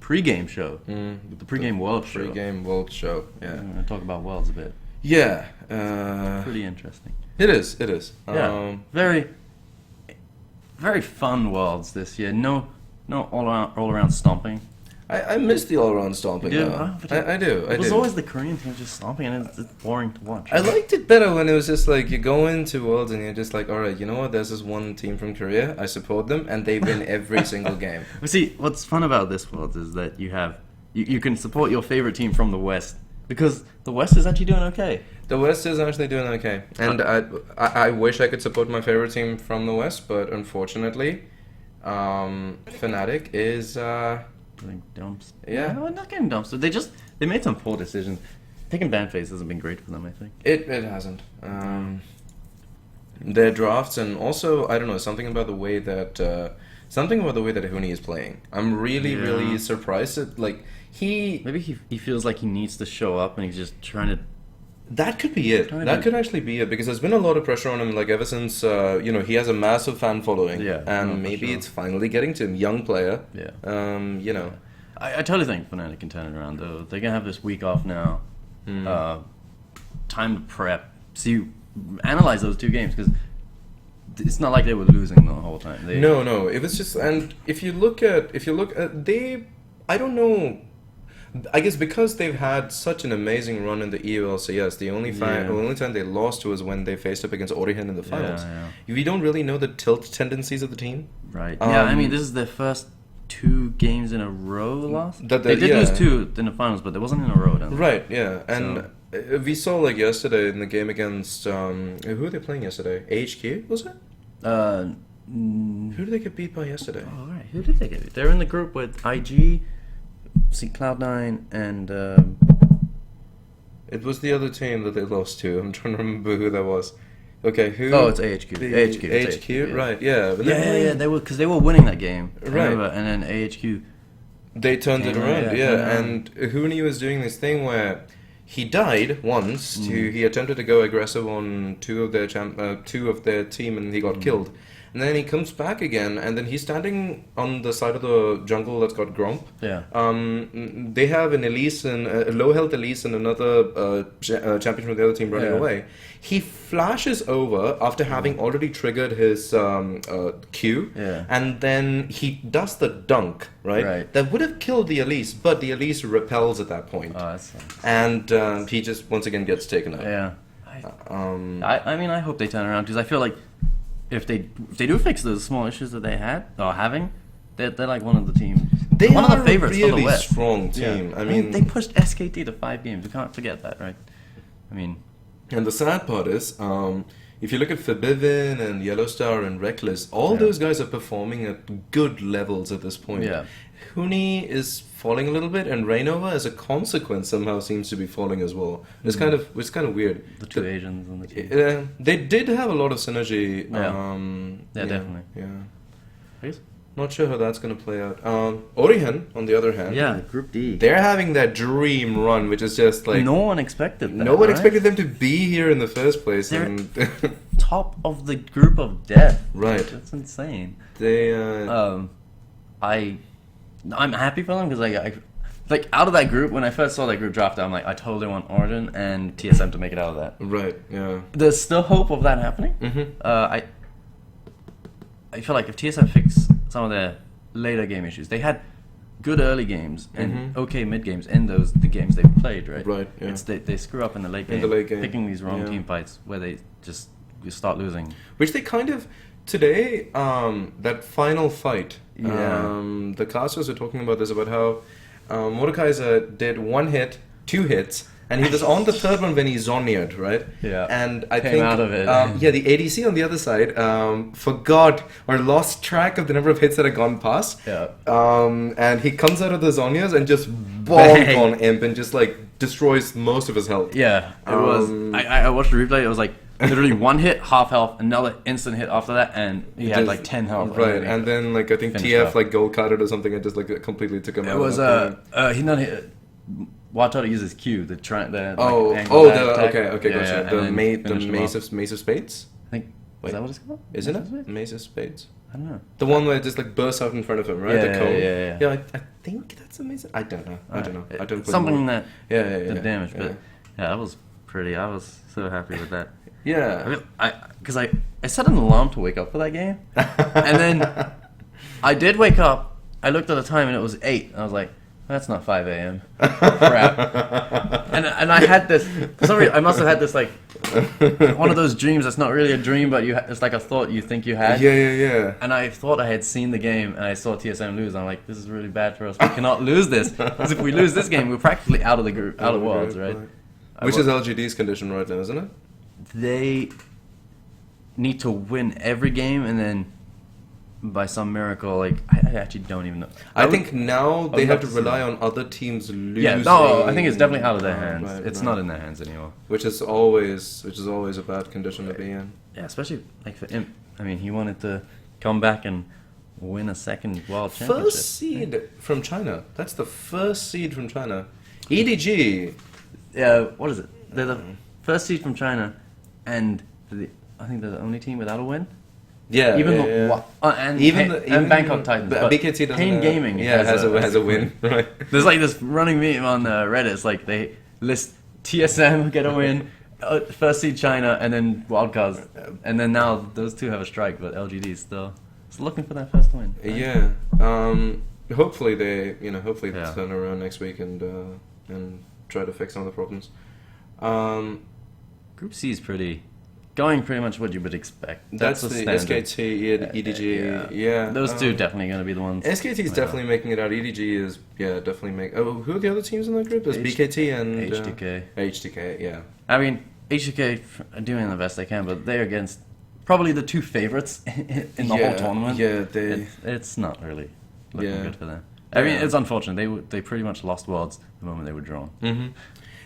pre-game show, the pre-game world show. Pre-game world show. Yeah. I'm gonna talk about worlds a bit. Yeah. Pretty interesting. It is. It is. Yeah. Very, very fun worlds this year. No all around stomping. I miss the all-around stomping. You do? Though. Oh, I do. It was always the Korean team just stomping, and it's boring to watch. I liked it better when it was just like you go into Worlds and you're just like, all right, you know what? There's this one team from Korea. I support them, and they win every single game. But see, what's fun about this Worlds is that you can support your favorite team from the West because the West is actually doing okay. The West is actually doing okay, and I wish I could support my favorite team from the West, but unfortunately, Fnatic is. Getting dumps. Yeah. No, not getting dumps. They made some poor decisions. Taking ban phase hasn't been great for them, I think. It hasn't. Their drafts and also I don't know something about the way that Huni is playing. I'm really surprised at maybe he feels like he needs to show up and he's just trying to. That could be it. That could actually be it because there's been a lot of pressure on him like ever since he has a massive fan following. Yeah, and maybe it's finally getting to him, young player. Yeah. I I totally think Fnatic can turn it around though. They're gonna have this week off now. Time to prep. Analyze those two games because it's not like they were losing the whole time. No. It was just and if you look at I don't know. I guess because they've had such an amazing run in the EULCS, the only time they lost was when they faced up against Origen in the finals. We don't really know the tilt tendencies of the team. Right. I mean, this is their first 2 games in a row loss. They did lose 2 in the finals, but it wasn't in a row. Right, yeah. And we saw yesterday in the game against... who are they playing yesterday? AHQ, was it? Who did they get beat by yesterday? Oh, right. Who did they get beat? They're in the group with IG... Cloud9 and it was the other team that they lost to. I'm trying to remember who that was. Okay, who? Oh, it's AHQ. AHQ, right? Yeah. Yeah. They were winning that game, right? Remember? And then AHQ. They turned it around, And Huni was doing this thing where he died once. He attempted to go aggressive on two of their team, and he got killed. And then he comes back again, and then he's standing on the side of the jungle that's got Gromp. Yeah. They have an Elise and a low health Elise and another champion from the other team running away. He flashes over after having already triggered his Q, and then he does the dunk, right? That would have killed the Elise, but the Elise repels at that point. Oh, that sucks. And he just once again gets taken out. Yeah. I mean, I hope they turn around because I feel like. If they do fix those small issues that they had or having, they're like one of the teams. They one are of the favorites a really for the West. Strong team. Yeah. I mean, they pushed SKT to 5 games. We can't forget that, right? I mean, and the sad part is, if you look at Forbidden and Yellowstar and Reckless, all those guys are performing at good levels at this point. Yeah. Huni is falling a little bit, and Rainova, as a consequence, somehow seems to be falling as well. It's kind of weird. The 2 Asians on the team. They did have a lot of synergy. Definitely. Yeah. Please? Not sure how that's going to play out. Origen, on the other hand, Group D. They're having that dream run, which is just like no one expected that. No one expected them to be here in the first place. They're top of the group of death. Right. That's insane. They. I'm happy for them because like out of that group, when I first saw that group draft, I'm like, I totally want Origin and TSM to make it out of that. Right. Yeah. There's still hope of that happening. Mm-hmm. I feel like if TSM fix some of their later game issues, they had good early games and okay mid games in the games they've played, right? Right. Yeah. It's they screw up in the late game, picking these wrong team fights where they just start losing. Which they kind of today that final fight. The casters were talking about this about how Mordekaiser did 1 hit, 2 hits. And he was on the 3rd one when he Zhonyaed, right? Yeah. And I Came think out of it. the ADC on the other side forgot or lost track of the number of hits that had gone past. Yeah. And he comes out of the Zhonyas and just bonk on Imp and just like destroys most of his health. Yeah. It was. I watched the replay. It was like literally 1 hit, half health, another instant hit after that, and he had like 10 health. Right. And then like I think TF like gold carded or something and just like completely took him out. It was he not hit. Wataru uses Q, okay, gotcha. The Mace of Spades? I think, is that what it's called? Isn't it? Mace of Spades? I don't know. The one where it just like bursts out in front of him, right? Yeah, The cone. yeah. Yeah, I think that's amazing. I don't know. I don't know. I don't. Something that the damage, but yeah, that was pretty. I was so happy with that. Yeah. Because I set an alarm to wake up for that game, and then I did wake up. I looked at the time and it was 8. I was like, that's not 5 a.m. Crap. And I had this. For some reason, I must have had this like one of those dreams that's not really a dream, but it's like a thought you think you had. Yeah. And I thought I had seen the game, and I saw TSM lose. I'm like, this is really bad for us. We cannot lose this, because if we lose this game, we're practically out of the group, out of Worlds, right? Which is LGD's condition right now, isn't it? They need to win every game, and then by some miracle, like I actually don't even know. I think now they have to rely on other teams losing. Yeah, no, I think it's definitely out of their hands. It's not in their hands anymore. Which is always a bad condition to be in. Yeah, especially like for him. I mean, he wanted to come back and win a second world championship. First seed from China. That's the first seed from China. EDG. Yeah, what is it? They're the first seed from China, and I think they're the only team without a win. Yeah, and Bangkok Titans. But BKT doesn't. Pain Gaming has a win. Right. There's like this running meme on Reddit. It's like they list TSM get a win, first seed China, and then wildcards, and then now those two have a strike, but LGD is still looking for that first win. Right? Yeah. Hopefully they turn around next week and try to fix some of the problems. Group C is going pretty much what you would expect. That's the SKT and EDG. Yeah. Those two definitely going to be the ones. SKT is definitely making it out. EDG is definitely making. Oh, who are the other teams in that group? There's BKT and HDK. HDK, yeah. I mean, HDK are doing the best they can, but they're against probably the two favorites in the whole tournament. Yeah, it's not really looking good for them. I mean, it's unfortunate. They pretty much lost Worlds the moment they were drawn. Mm-hmm.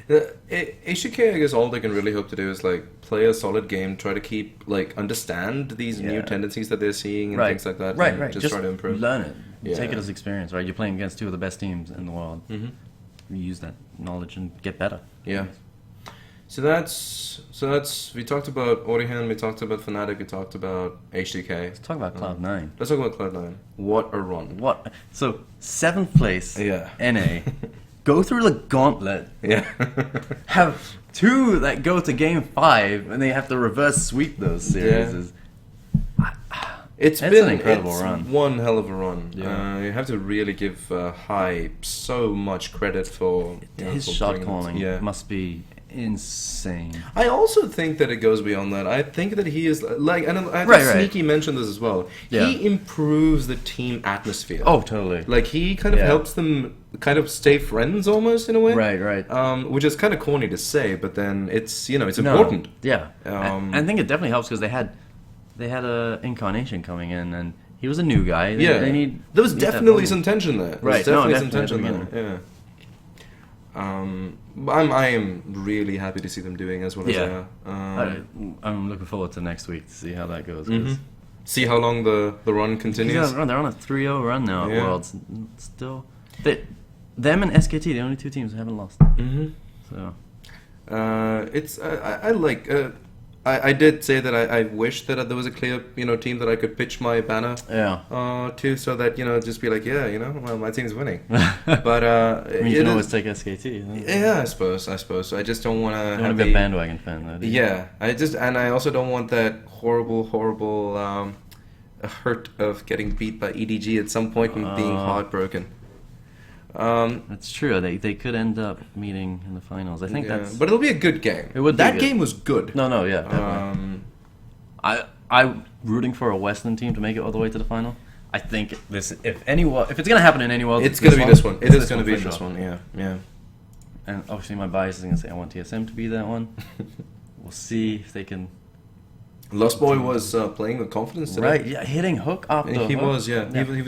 HDK, I guess all they can really hope to do is like play a solid game, try to keep understand these new tendencies that they're seeing and things like that. Right. Just try to improve. Learn it. Take it as experience, right? You're playing against two of the best teams in the world. Mm-hmm. You use that knowledge and get better. Yeah. So that's we talked about Orihan, we talked about Fnatic, we talked about HDK. Let's talk about Cloud9. Let's talk about Cloud9. What a run! What? So 7th place. Yeah. NA. Go through the gauntlet. Yeah. Have 2 that go to game 5, and they have to reverse sweep those series. It's been an incredible run. One hell of a run. Yeah. You have to really give Hai so much credit for his shot calling. Must be insane. I also think that it goes beyond that. I think that he is like, and I think Sneaky mentioned this as well. Yeah. He improves the team atmosphere. Oh, totally. Like he kind of helps them kind of stay friends almost in a way. Right. Which is kind of corny to say, but then it's it's important. Yeah. I think it definitely helps because they had a Incarnation coming in, and he was a new guy. There was definitely some tension there. Right. Definitely some tension there. Yeah. I am really happy to see them doing as well as they are. I'm looking forward to next week to see how that goes. See how long the run continues. They're on a 3-0 run now at Worlds. Still, them and SKT, the only 2 teams who haven't lost. So, I like. I did say that I wish that there was a clear team that I could pitch my banner to, so that just be like, well, my team's winning. But I mean, you can always take SKT. Yeah, I suppose. So I just don't want to. Don't want to be a bandwagon fan, though. Yeah, I also don't want that horrible hurt of getting beat by EDG at some point and being heartbroken. That's true. They could end up meeting in the finals. I think but it'll be a good game. It would. That game was good. No, yeah. Definitely. I'm rooting for a Western team to make it all the way to the final. I think if it's gonna happen in any world, it's gonna be this one. It is gonna be this one. Yeah. And obviously, my bias is gonna say I want TSM to be that one. We'll see if they can. Lost Boy was playing with confidence today. Right, yeah, hitting hook after hook. He was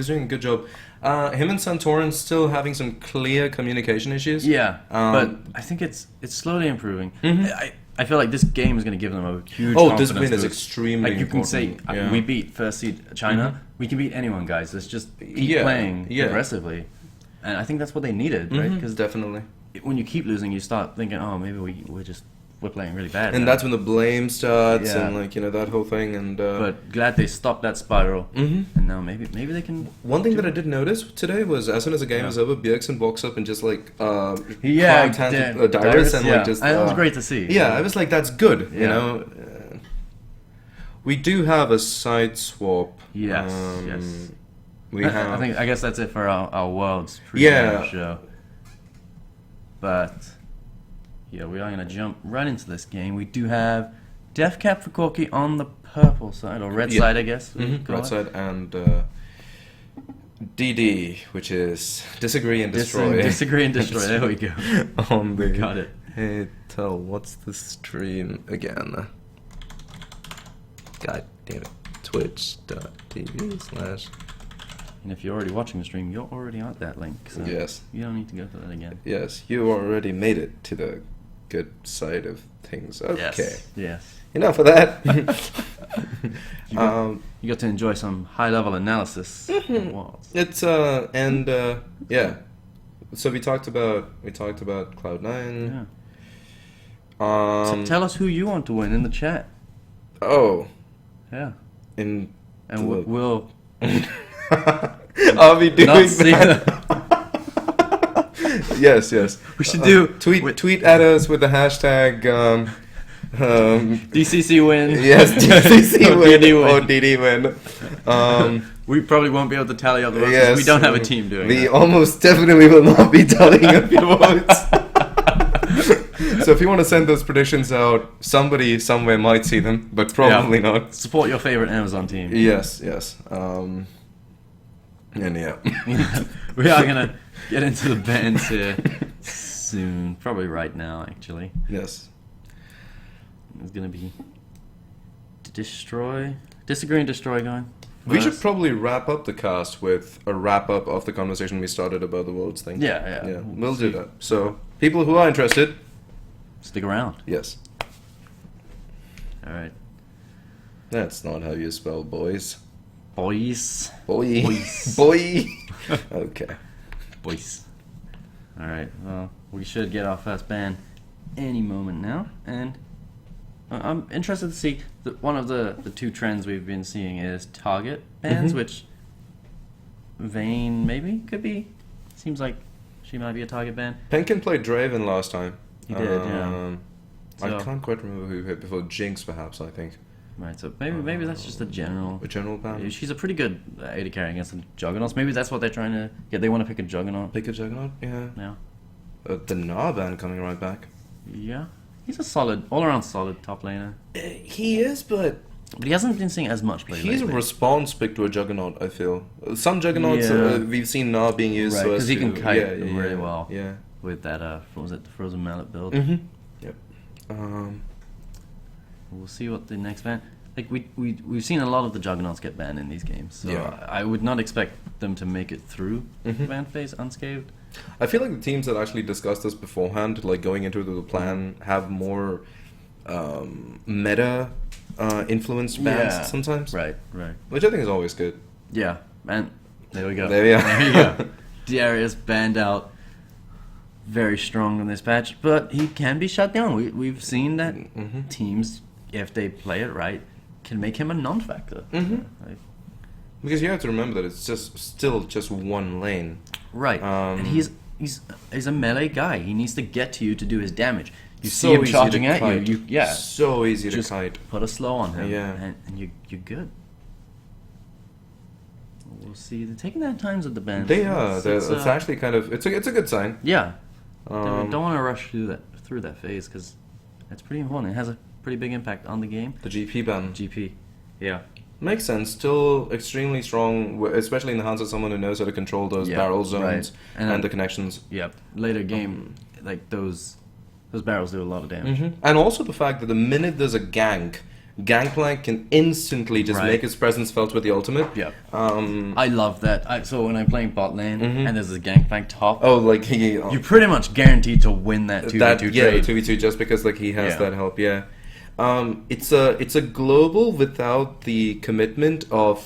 doing a good job. Him and Santorin still having some clear communication issues. Yeah, but I think it's slowly improving. I feel like this game is going to give them a huge confidence this win is boost. extremely you can say, important. we beat first seed China, we can beat anyone, guys. Let's just keep playing aggressively. And I think that's what they needed, right? Because definitely. When you keep losing, you start thinking, oh, maybe we're just we're playing really bad. And now. that's when the blame starts, Yeah. and like, you know, that whole thing. And But glad they stopped that spiral. Mhm. And now maybe they can. One thing that I did notice today was, as soon as the game was over, Bjergsen walks up and just like clamped hands with Dyrus, and like just. And it was great to see. Yeah, I was like, that's good. You Yeah. know. We do have a side swap. Yes. Yes. We have. I guess that's it for our world's Yeah. show. But yeah, we are gonna jump right into this game. We do have Deathcap for Corki on the purple side, or red side, I guess. we call Right it. side, and DD, which is disagree and destroy. Disagree and destroy. There we go. On the Got it. Hey, tell what's the stream again? God damn it! Twitch.tv/. And if you're already watching the stream, you're already at that link. So Yes. you don't need to go to that again. Yes, you already made it to the good side of things. Okay. Yes. Enough of that. You got to enjoy some high-level analysis. of walls. It's yeah. So we talked about Cloud9. Yeah. So tell us who you want to win in the chat. Oh. Yeah. And we'll I'll be doing not see that. Yes. We should do tweet at us with the hashtag DCC win. Yes, DCC Or win DD win. or DD win. We probably won't be able to tally up the votes. Yes, We don't have a team doing we that. almost definitely will not be tallying up your votes. So if you want to send those predictions out, somebody somewhere might see them, but probably not. Support your favorite Amazon team. Yes. And yeah. We are gonna get into the bands here soon. Probably right now, actually. Yes. It's gonna be disagree and destroy going. We should first. probably wrap up the cast with a wrap up of the conversation we started about the worlds thing. Yeah. We'll do that. So people who are interested, Stick around. yes. All right, That's not how you spell boys. boys. Boy. Boys. Boy. Okay. Boys. All right. Well, we should get our first band any moment now, and I'm interested to see that one of the two trends we've been seeing is target bands, which Vayne maybe could be. Seems like she might be a target band. Penkin played Draven last time. He did, yeah. I So- can't quite remember who hit before. Jinx, perhaps, I think. Right. So maybe that's just a general. A general ban? She's a pretty good AD carry against the Juggernauts. Maybe that's what they're trying to get. They want to pick a Juggernaut Pick a Juggernaut? Yeah. now. The Gnar ban coming right back. Yeah. He's a solid, all-around solid top laner. He is, but But he hasn't been seeing as much play he's a lately. response pick to a Juggernaut, I feel. Some Juggernauts Yeah. we've seen Gnar being used Right, so 'cause as he can to- kite them really well. Yeah. With that, what was it, the Frozen Mallet build? Mm-hmm. Yep. We'll see what the next ban. Like we've seen a lot of the Juggernauts get banned in these games, so Yeah. I would not expect them to make it through the ban phase unscathed. I feel like the teams that actually discussed this beforehand, like going into the plan, have more meta influenced bans sometimes. Right. Which I think is always good. Yeah, and there we go. There we are. There you go. Darius banned out very strong in this patch, but he can be shut down. We've seen that teams, if they play it right, can make him a non-factor. Like, Because you have to remember that it's still just one lane. right, and he's a melee guy. He needs to get to you to do his damage. You So see him easy charging to at kite. you. So easy to Just kite. put a slow on him. Yeah. and you're good. We'll see. They're taking their times at the band. They are. It's It's actually kind of it's a good sign. yeah. Um, Don't want to rush through that phase because it's pretty important. It has a pretty big impact on the game. The GP ban GP, yeah, makes sense. Still extremely strong, especially in the hands of someone who knows how to control those Yeah, barrel zones right. And and the connections. yep. Later game, like those barrels do a lot of damage. And also the fact that the minute there's a gank, Gangplank can instantly just Right. make his presence felt with the ultimate. Yep. Um, I love that. So when I'm playing bot lane and there's a Gangplank top, oh, like he. you're pretty much guaranteed to win that 2v2 yeah, trade. 2v2 just because like he has Yeah. that help. Yeah. It's a global without the commitment of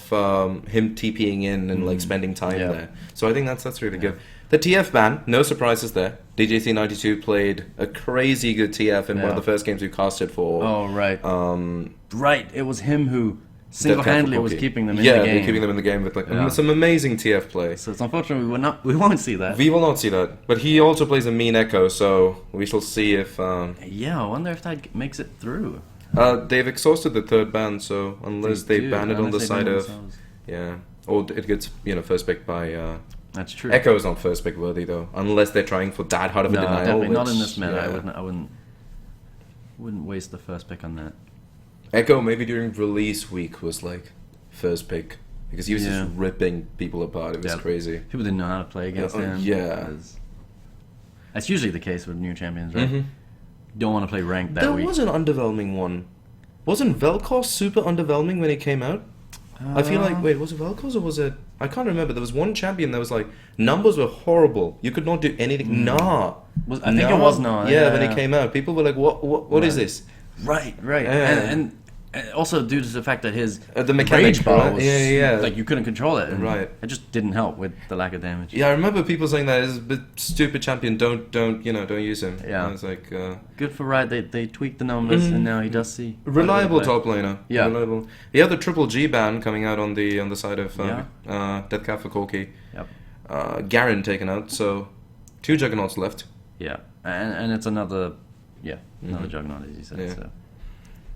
him TPing in and like spending time Yeah. there. So I think that's really good. The TF ban, no surprises there. DJC92 played a crazy good TF in one of the first games we casted for. Oh, right. Right, it was him who Deathcap single-handedly for was Corki. keeping them in Yeah, the game. they're keeping them in the game with some amazing TF play. So it's unfortunate we won't see that. We will not see that. But he also plays a mean Echo, so we shall see if... Yeah, I wonder if that makes it through. they've exhausted the third ban, so unless they ban it on the side of... Yeah, or it gets, first pick by... That's true. Echo is not first pick worthy, though, unless they're trying for that hard of a denial. Definitely not in this meta. Yeah. I wouldn't waste the first pick on that. Echo maybe during release week was like first pick because he was just ripping people apart. It was crazy. People didn't know how to play against him. Yeah, that's usually the case with new champions, right? Mm-hmm. Don't want to play ranked that week. There was an underwhelming one. Wasn't Vel'Koz super underwhelming when he came out? I feel like was it Vel'Koz or was it? I can't remember. There was one champion that was like numbers were horrible. You could not do anything. Nah. I think it was Nah. Yeah, when he came out, people were like, "What is this?" Right. And also due to the fact that his the mechanic rage bar was, yeah, like you couldn't control it. And right. It just didn't help with the lack of damage. Yeah, I remember people saying that is a bit stupid champion. Don't use him. Yeah. And I was like, good for Riot. They tweaked the numbers and now he does see reliable top laner. Yeah. Reliable. He had the triple G ban coming out on the side of Deathcap for Corki. Yep. Garen taken out, so 2 juggernauts left. Yeah, and it's another juggernaut as you said. Yeah. So.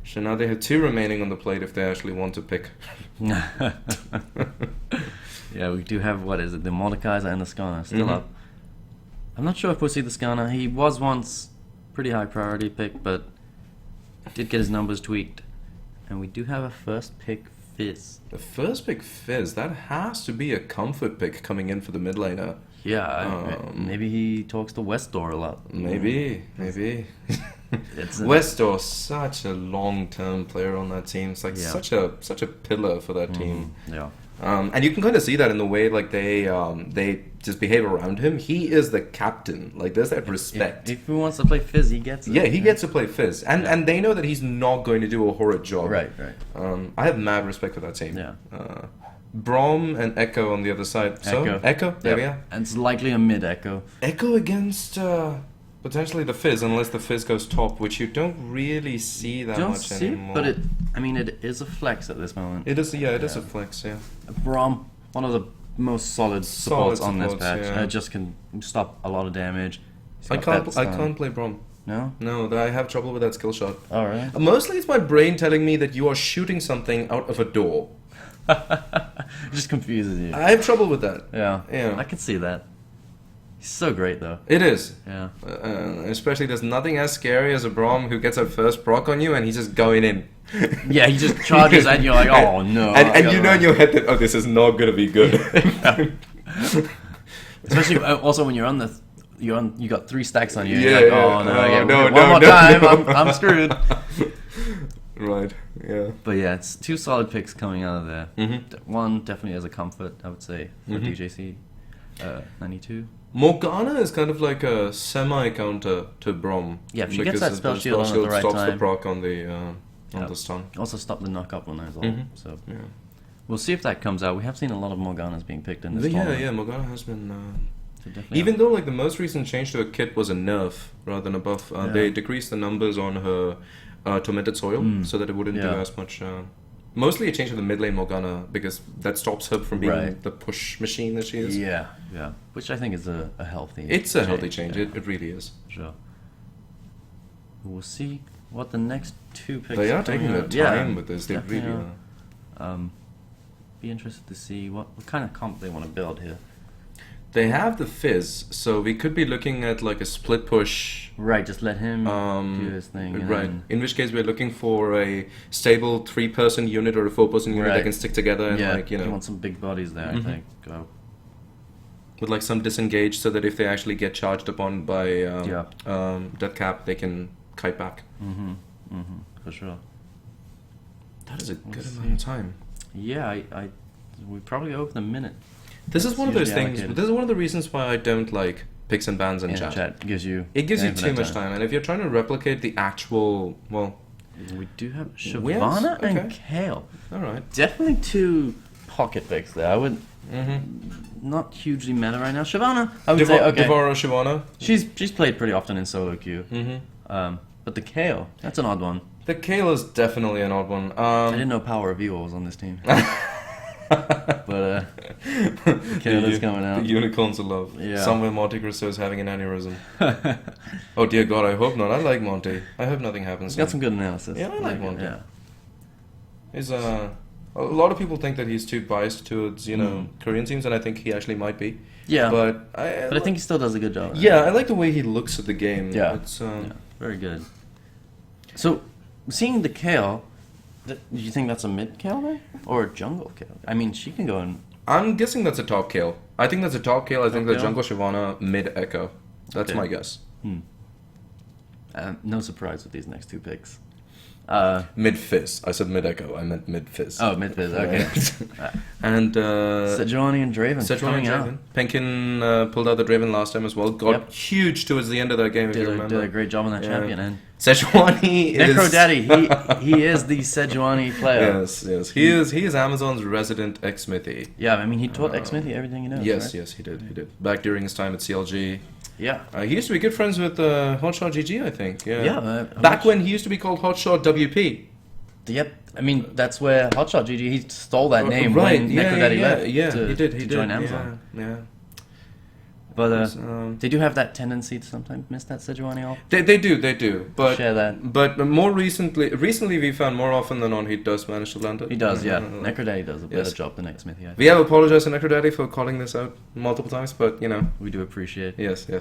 So now they have 2 remaining on the plate if they actually want to pick. Yeah, we do have, what is it, the Mordekaiser and the Skarner still up. I'm not sure if we'll see the Skarner. He was once pretty high priority pick, but did get his numbers tweaked. And we do have a first pick Fizz. The first pick Fizz, that has to be a comfort pick coming in for the mid laner. Yeah, maybe he talks to Westdoor a lot. Maybe. Westdoor, such a long-term player on that team. It's like such a pillar for that team. Yeah. And you can kind of see that in the way like they just behave around him. He is the captain. Like there's that respect. If he wants to play Fizz, he gets it. Yeah, he gets to play Fizz, and they know that he's not going to do a horrid job. Right. I have mad respect for that team. Yeah. Braum and Echo on the other side. Echo. There we are. And it's likely a mid Echo. Echo against potentially the Fizz, unless the Fizz goes top, which you don't really see that much anymore. But it is a flex at this moment. It is. Yeah, it is a flex. Yeah. Braum, one of the most solid supports on this patch. Yeah. Just can stop a lot of damage. I can't play Braum. No, I have trouble with that skill shot. All right. Mostly it's my brain telling me that you are shooting something out of a door. It just confuses you. I have trouble with that. Yeah. I can see that. He's so great though. It is. Yeah. Especially there's nothing as scary as a Braum who gets a first proc on you and he's just going in. Yeah, he just charges and you're like, oh no. And you know in your head that this is not gonna be good. Especially also when you got 3 stacks on you. Yeah. You're like, oh no, no, one more time, I'm screwed. Right. Yeah. But yeah, it's 2 solid picks coming out of there. Mm-hmm. One definitely as a comfort, I would say, for DJC 92. Morgana is kind of like a semi-counter to Braum. Yeah, if she gets that spell shield on at the right stops time. the proc on the stun. Also stop the knock up one as well. So we'll see if that comes out. We have seen a lot of Morganas being picked in this tournament. Yeah, Morgana has been... even though like the most recent change to her kit was a nerf rather than a buff, they decreased the numbers on her tormented soil so that it wouldn't do as much... Mostly a change of the mid lane Morgana because that stops her from being the push machine that she is. Yeah. Which I think is a healthy It's a healthy change. Yeah. It really is. Sure. We'll see what the next 2 picks They are taking their time with this. They really are. Be interested to see what kind of comp they want to build here. They have the Fizz, so we could be looking at like a split push. Right, just let him do his thing. Right. In which case we're looking for a stable 3-person unit or a 4-person unit that can stick together and you want some big bodies there, I think. With like some disengage so that if they actually get charged upon by Deathcap, they can kite back. For sure. That is a good amount of time. Yeah, we probably over the minute. This is one of those things. This is one of the reasons why I don't like picks and bans in chat. It gives you too much time, and if you're trying to replicate the actual, we do have Shyvana and Kale. All right, definitely 2 pocket picks there. not hugely meta right now. Shyvana, I would say, okay. Devora Shyvana. She's played pretty often in solo queue. But the Kayle, that's an odd one. The Kayle is definitely an odd one. I didn't know Power of Evil was on this team. But the Kayle is coming out. The unicorns of love. Yeah. Somewhere Monte Cristo is having an aneurysm. Oh dear God, I hope not. I like Monte. I hope nothing happens. He's got some good analysis. Yeah, I like Monte. Yeah. He's a lot of people think that he's too biased towards Korean teams, and I think he actually might be. Yeah. But I think he still does a good job. Yeah, I like the way he looks at the game. Yeah. It's very good. So, seeing the Kayle, do you think that's a mid Kayle there? Or a jungle Kayle? I mean, she can go in... I'm guessing that's a top Kayle. I think that's a top Kayle. I think Top the Kayle? jungle Shyvana, mid Echo. That's Okay. my guess. No surprise with these next two picks. Mid Fizz. I said mid Echo. I meant mid Fizz. Oh, mid Fizz, okay. And Sejuani and Draven Sejuani coming and out. Draven. Penkin pulled out the Draven last time as well. Got huge towards the end of that game, if you Did remember. a great job on that champion. And Sejuani is... Necro Daddy, he is the Sejuani player. Yes. He is Amazon's resident ex-Smithy. Yeah, I mean, he taught X-Smithy everything he knows, Yes, right? yes, he did. Back during his time at CLG. Yeah. He used to be good friends with Hotshot GG, I think. Yeah. Yeah. Back when he used to be called Hotshot WP. Yep. I mean, that's where Hotshot GG, he stole that name Right, when yeah, Necro Daddy left yeah, to, he did. join Amazon. Yeah. But they do have that tendency to sometimes miss that Sejuani off. They do. But Share that. But more recently we found more often than not he does manage to land it. He does, yeah. Necro Daddy does a better Yes. job than X-Smithy, I think. We have apologized to Necro Daddy for calling this out multiple times, but We do appreciate yes. your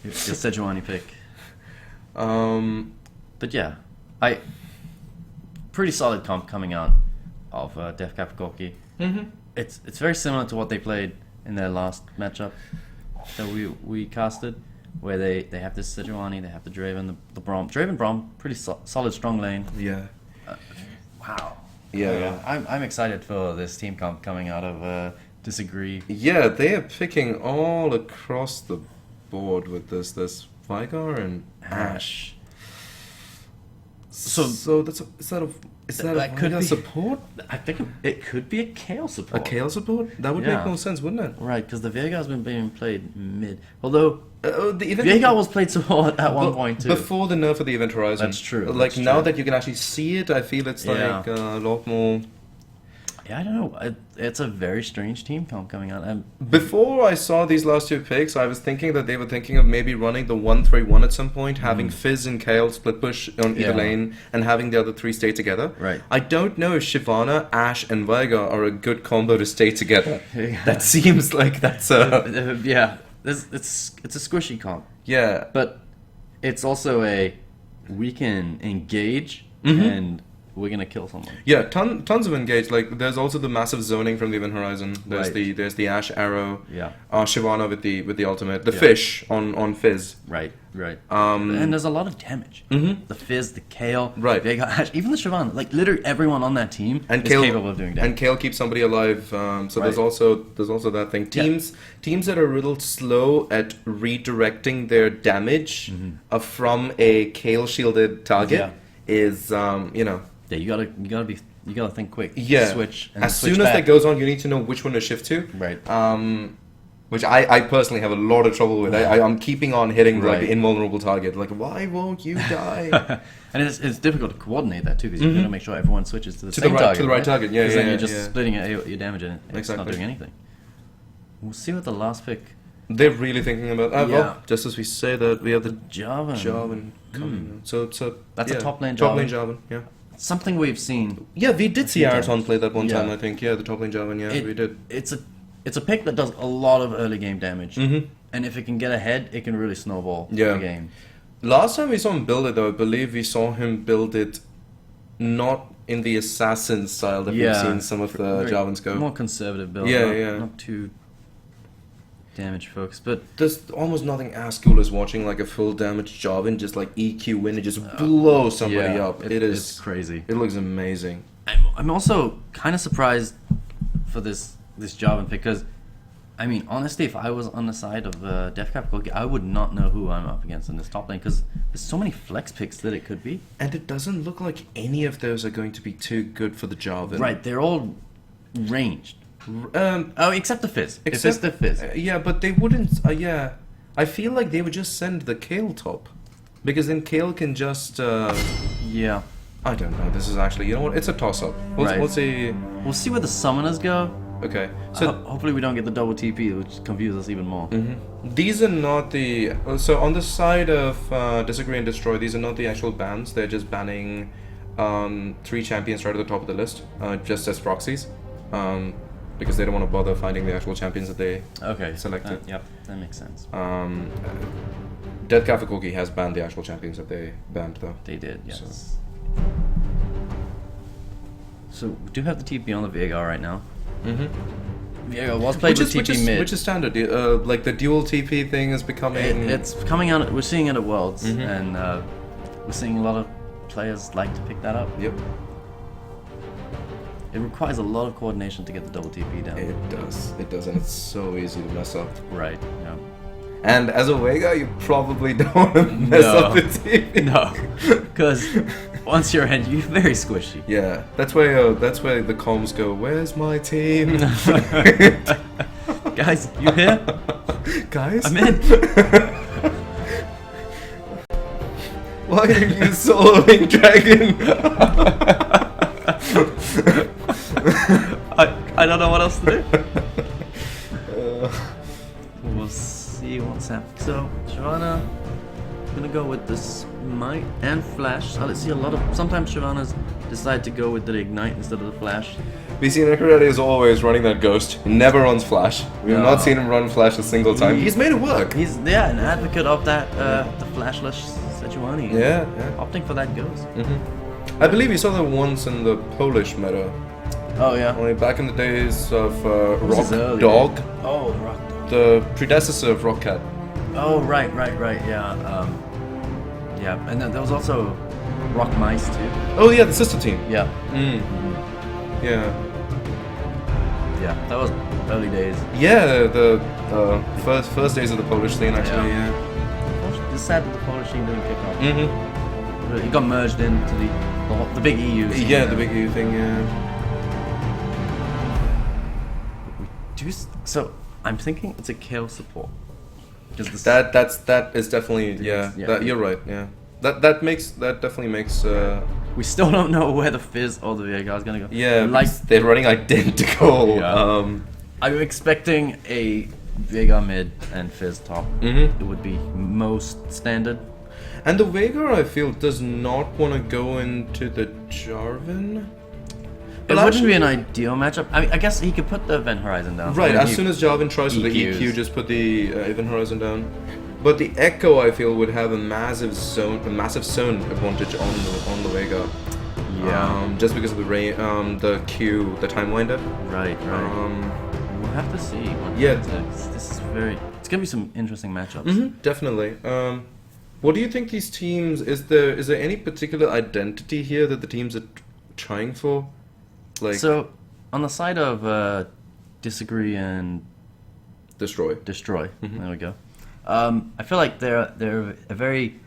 Sejuani pick. But yeah, pretty solid comp coming out of Deathcap Corki. It's very similar to what they played in their last matchup that we casted, where they have this Sejuani, they have the Draven, the Braum. Draven Braum, pretty solid, strong lane. Yeah. Wow. Yeah. I'm excited for this team comp coming out of Disagree. Yeah, they are picking all across the board with this Vigar and Ash. So is that a That could Vigar be- support? I think it could be a Kayle A support. Kayle support? That would Yeah. make more sense, wouldn't it? Right, because the Veigar's been being played mid. Although Even Veigar was played support at one point too. Before the nerf of the Event Horizon. That's true, Like that's now true. that you can actually see it, I feel it's Yeah. like a lot more. Yeah, I don't know. It's a very strange team comp coming out. Before I saw these last two picks, I was thinking that they were thinking of maybe running the 1-3-1 at some point, having Fizz and Kayle split push on either Yeah. lane, and having the other three stay together. Right. I don't know if Shyvana, Ash, and Vigar are a good combo to stay together. Yeah. That seems like that's a Yeah, it's a squishy comp, yeah. but it's also we can engage Mm-hmm. and we're gonna kill someone. Yeah, tons of engage. Like there's also the massive zoning from the Event Horizon. There's Right. there's the Ash arrow. Yeah. Shyvana with the ultimate. The Yeah. fish on Fizz. Right. Um, And there's a lot of damage. Mhm. The Fizz, the Kayle, Right. Veigar, Ash, even the Shyvana. Like literally everyone on that team and is Kayle, capable of doing damage. and Kayle keeps somebody alive. So there's Right. also that thing. Yeah. Teams that are a little slow at redirecting their damage from a Kayle shielded target is Yeah, you gotta think quick. yeah. Switch. And As switch soon as back. that goes on, you need to know which one to shift to. Right. Which I personally have a lot of trouble with. I'm keeping on hitting like Right. the invulnerable target. Like, why won't you die? And it's difficult to coordinate that too, because you gotta make sure everyone switches to the To same the right- target. to the right target, yeah, 'Cause then yeah, you're just yeah. splitting your damage and it's Exactly. not doing anything. We'll see what the last pick. They're really thinking about. Yeah. Well, just as we say that, we have the Jarvan. Jarvan coming. So That's a yeah, top lane Top Jarvan. lane Jarvan. Yeah. Something we've seen. Yeah, we did see few Araton times. play that one time. Yeah. I think. Yeah, the top lane Jarvan. Yeah, we did. It's a pick that does a lot of early game damage, Mhm. and if it can get ahead, it can really snowball Yeah. the game. Last time we saw him build it, though, I believe we saw him build it not in the assassin style that we've seen some of the Very- Jarvans go. More conservative build. Yeah, not, yeah. Not too damage focused, but There's almost nothing as cool as watching like a full damage Jarvan just like EQ win and just blow somebody yeah, up. It's crazy. It looks amazing. I'm also kind of surprised for this Jarvan pick, because I mean, honestly, if I was on the side of Deathcap Corki, I would not know who I'm up against in this top lane, because there's so many flex picks that it could be. And it doesn't look like any of those are going to be too good for the Jarvan. Right, they're all ranged. Except the Fizz. If it's the Fizz. Yeah, but they wouldn't. Yeah, I feel like they would just send the Kale top, because then Kale can just. Yeah. I don't know. This is actually, you know what? It's a toss-up. We'll see. We'll see where the summoners go. Okay. So hopefully we don't get the double TP, which confuses us even more. These are not the. So on the side of Disagree and Destroy, these are not the actual bans. They're just banning 3 champions right at the top of the list, just as proxies, because they don't want to bother finding the actual champions that they selected. Yep, that makes sense. Deathcap Corki has banned the actual champions that they banned, though. They did, yes. So we do have the TP on the Veigar right now. Veigar was played with TP mid. Which is standard. Like the dual TP thing is becoming. It's coming out. We're seeing it at Worlds, and we're seeing a lot of players like to pick that up. Yep. It requires a lot of coordination to get the double TP down. It does, and it's so easy to mess up. Right, yeah. And as a Veigar, you probably don't want to mess up the TP. No, because once you're in, you're very squishy. Yeah, that's why the comms go, where's my team? Guys, you here? Guys? I'm in. Why are you soloing Dragon? I don't know what else to do. We'll see what's happening. So, Shyvana, gonna go with the Smite and Flash. So let's see a lot of. Sometimes Shyvanas decide to go with the Ignite instead of the Flash. BC Nicorette is always running that Ghost. He never runs Flash. We have not seen him run Flash a single time. He's made it work. He's an advocate of that, the Flashless Sejuani. Yeah. Opting for that Ghost. I believe you saw that once in the Polish meta. Oh yeah. Only back in the days of Rock early, Dog. Oh, Rock Dog. The predecessor of Rock Cat. Oh, right, yeah. Yeah, and then there was also Rock Mice too. Oh yeah, the sister team. Yeah. Yeah. Yeah, that was early days. Yeah, the first days of the Polish scene actually. Yeah. It's sad that the Polish scene didn't kick off. It got merged into the big EU scene. Yeah, the big EU thing. Yeah. So I'm thinking it's a Kale support. That is definitely you're right. Yeah. That definitely makes. We still don't know where the Fizz or the Veigar is gonna go. Yeah, like they're running identical. Yeah. I'm expecting a Veigar mid and Fizz top. It would be most standard. And the Veigar, I feel, does not want to go into the Jarvan. It wouldn't be an ideal matchup. I mean, I guess he could put the Event Horizon down. Right, as soon as Jarvan tries with the EQ, just put the Event Horizon down. But the Echo, I feel, would have a massive zone advantage on the Veigar. Yeah. Just because of the Q, the time winder. Right. We'll have to see. This is it's gonna be some interesting matchups. Definitely. What do you think these teams? Is there any particular identity here that the teams are trying for? Like, so, on the side of Disagree and Destroy. There we go. I feel like they're a very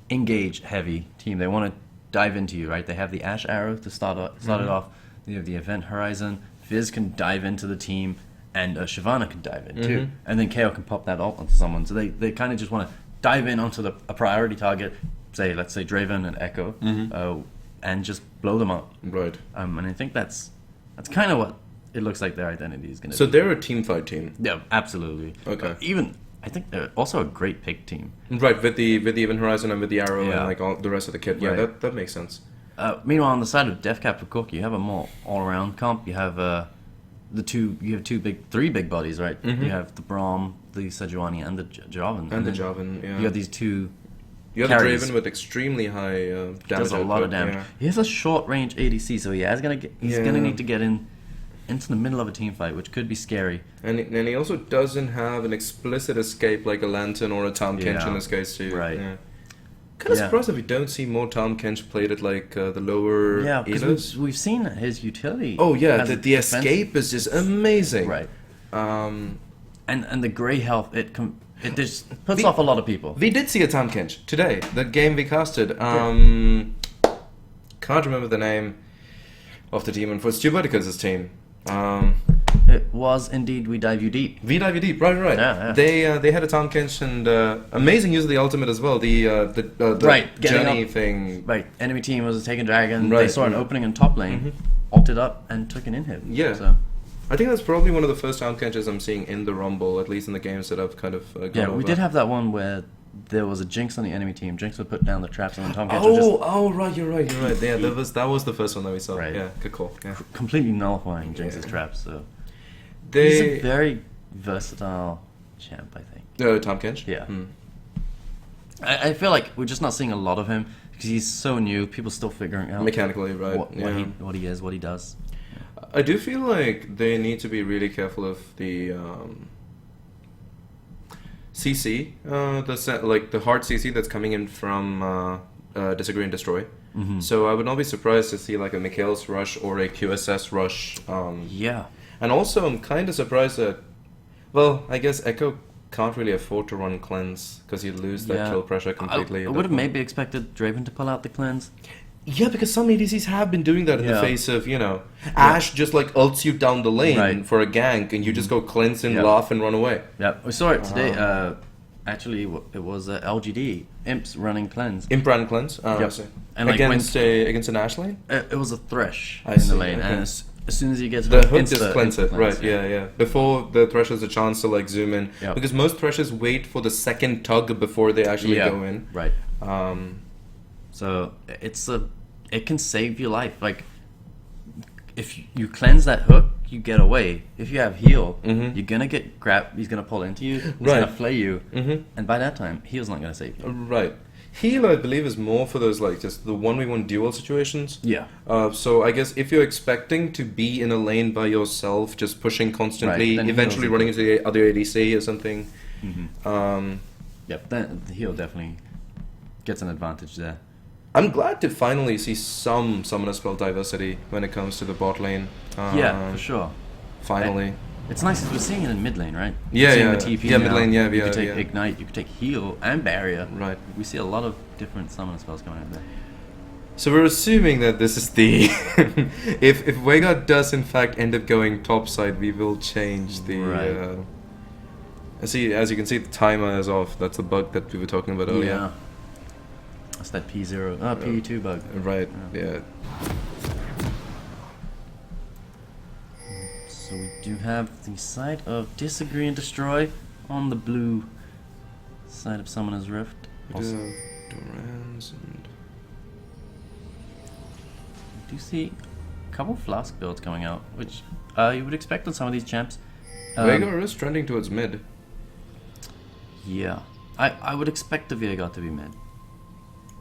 engage heavy team. They want to dive into you, right? They have the Ash Arrow to start it off. They have the Event Horizon. Fizz can dive into the team, and Shyvana can dive in too. And then KO can pop that ult onto someone. So they kind of just want to dive in onto a priority target. Let's say Draven and Echo. And just blow them up. Right. And I think that's kind of what it looks like their identity is going to be. So they're a team fight team. Yeah, absolutely. Okay. I think they're also a great pick team. Right, with the Event Horizon and with the Arrow and like all the rest of the kit. Yeah, that makes sense. Meanwhile, on the side of Deathcap for Corki, you have a more all-around comp. You have three big bodies, right? You have the Braum, the Sejuani, and the Jarvan. And the Jarvan, yeah. You have these two. You have the Draven with extremely high damage. Does a lot of damage. Yeah. He has a short-range ADC, so he's gonna need to get into the middle of a team fight, which could be scary. And he also doesn't have an explicit escape like a Lantern or a Tahm Kench in this case too. Right. Yeah. Kind of surprised if we don't see more Tahm Kench played at like the lower because we've seen his utility. Oh yeah, the escape is just amazing. Right. And the grey health it just puts off a lot of people. We did see a Tahm Kench today. The game we casted. Can't remember the name of the team, and for Stuberticus' team. It was indeed We Dive You Deep. We Dive You Deep, right. Yeah. They had a Tahm Kench and amazing use of the ultimate as well. The Right, getting journey up. thing. Right, enemy team was a Taken Dragon. They Right, saw an yeah. opening in top lane, ulted up, and took an inhib. Yeah. So, I think that's probably one of the first Tahm Kenches I'm seeing in the Rumble, at least in the games that I've kind of gone yeah, over. we did have that one where there was a Jinx on the enemy team. Jinx would put down the traps, and then Tahm Kench would just Right, you're right. Yeah, that was the first one that we saw. Right. Yeah, good call. Yeah. completely nullifying Jinx's Yeah. traps. So he's a They very versatile champ, I think. Tahm Kench. Yeah. I feel like we're just not seeing a lot of him because he's so new. People still figuring out Mechanically, right? what he is, what he does. I do feel like they need to be really careful of the CC, the hard CC that's coming in from Disagree and Destroy. So I would not be surprised to see like a Mikhail's rush or a QSS rush. Yeah. And also, I'm kind of surprised that, well, I guess Echo can't really afford to run cleanse because you'd lose that Yeah. kill pressure completely. I at would that have point. maybe expected Draven to pull out the cleanse. Yeah, because some ADCs have been doing that in the Yeah. face of, Ashe just like ults you down the lane Right. for a gank and you just go cleanse and Yeah. laugh and run away. Yeah, we saw it today. Actually, it was LGD Imps running cleanse. Imp ran cleanse? Yep. I see. And, like, against an Ashe lane? It was a Thresh I in see, the lane, okay. and as soon as you get to The hook just insta cleanse it, right? cleanse, Yeah. Before the Thresh has a chance to like zoom in, Yep. because most Threshes wait for the second tug before they actually Yeah, go in. right. Um, So it can save your life. Like if you cleanse that hook, you get away. If you have heal, you're gonna get grabbed. He's gonna pull into you. He's Right. gonna flay you, and by that time, heal's not gonna save you. right. Heal, I believe, is more for those like just the 1v1 duel situations. Yeah. So I guess if you're expecting to be in a lane by yourself, just pushing constantly, Right, then eventually heal's running into the other ADC or something. Yep. Then the heal definitely gets an advantage there. I'm glad to finally see some summoner spell diversity when it comes to the bot lane. Yeah, for sure. Finally. It's nice because we're seeing it in mid lane, right? Yeah, We're seeing yeah. the TP Yeah, now. mid lane, yeah, You yeah, could take yeah. ignite. You could take heal and barrier. Right. We see a lot of different summon spells coming out there. So we're assuming that this is the if Vega does in fact end up going topside, we will change the. Right. As you can see, the timer is off. That's the bug that we were talking about earlier. Yeah. That's that P2 bug. Right. Yeah. So we do have the side of Disagree and Destroy on the blue side of Summoner's Rift. We do have Durans and We do see a couple Flask builds coming out, which you would expect on some of these champs. Vega is trending towards mid. Yeah. I would expect the Veigar to be mid.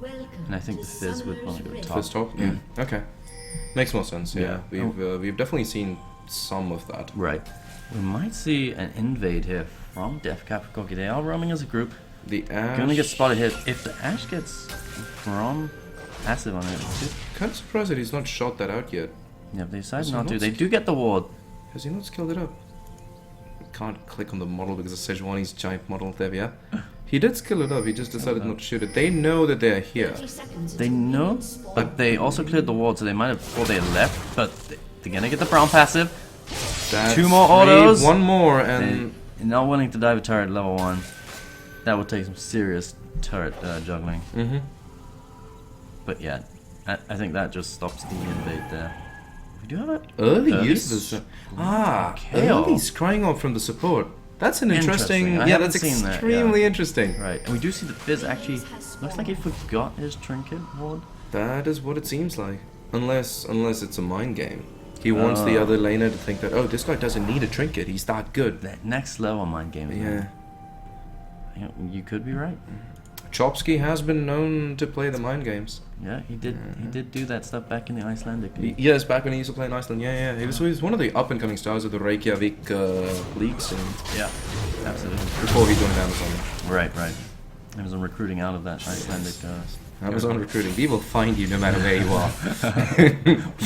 Welcome And I think to the Fizz would want to go Summoner's top. First top. Yeah. Okay. Makes more sense. Yeah. Yeah. We've definitely seen some of that. Right. We might see an invade here from Deathcap and Corki. They are roaming as a group. The Ashe. Gonna get spotted here. If the Ashe gets from passive on it, Kind of surprised that he's not shot that out yet. yeah, if they decide Is he not to. not They do get the ward. Has he not skilled it up? Can't click on the model because of Sejuani's giant model there, yeah? He did skill it up, he just decided not to shoot it. They know that they're here. 30 seconds They until know, minions spawn. but they also cleared the ward, so they might have thought they left, but they're gonna get the brown passive. That's 2 more three, autos. One more, and They're not willing to dive a turret level 1. That would take some serious turret juggling. But yeah, I think that just stops the invade there. We do have it. early Early use of the KO. early scrying off from the support. That's an interesting. Interesting. I Yeah, haven't that's seen that, extremely yeah. interesting. Right, and we do see the Fizz actually looks like he forgot his trinket ward. That is what it seems like. Unless it's a mind game. He wants the other laner to think that, oh, this guy doesn't need a trinket. He's that good. That next level mind game. Yeah. You could be right. Chopsky has been known to play the mind games. Yeah, he did. He did do that stuff back in the Icelandic league. Yes, back when he used to play in Iceland. Yeah. He was one of the up and coming stars of the Reykjavik league scene Yeah, absolutely. before he joined Amazon. Right. Amazon recruiting out of that Icelandic. Amazon recruiting. We will find you no matter where you are.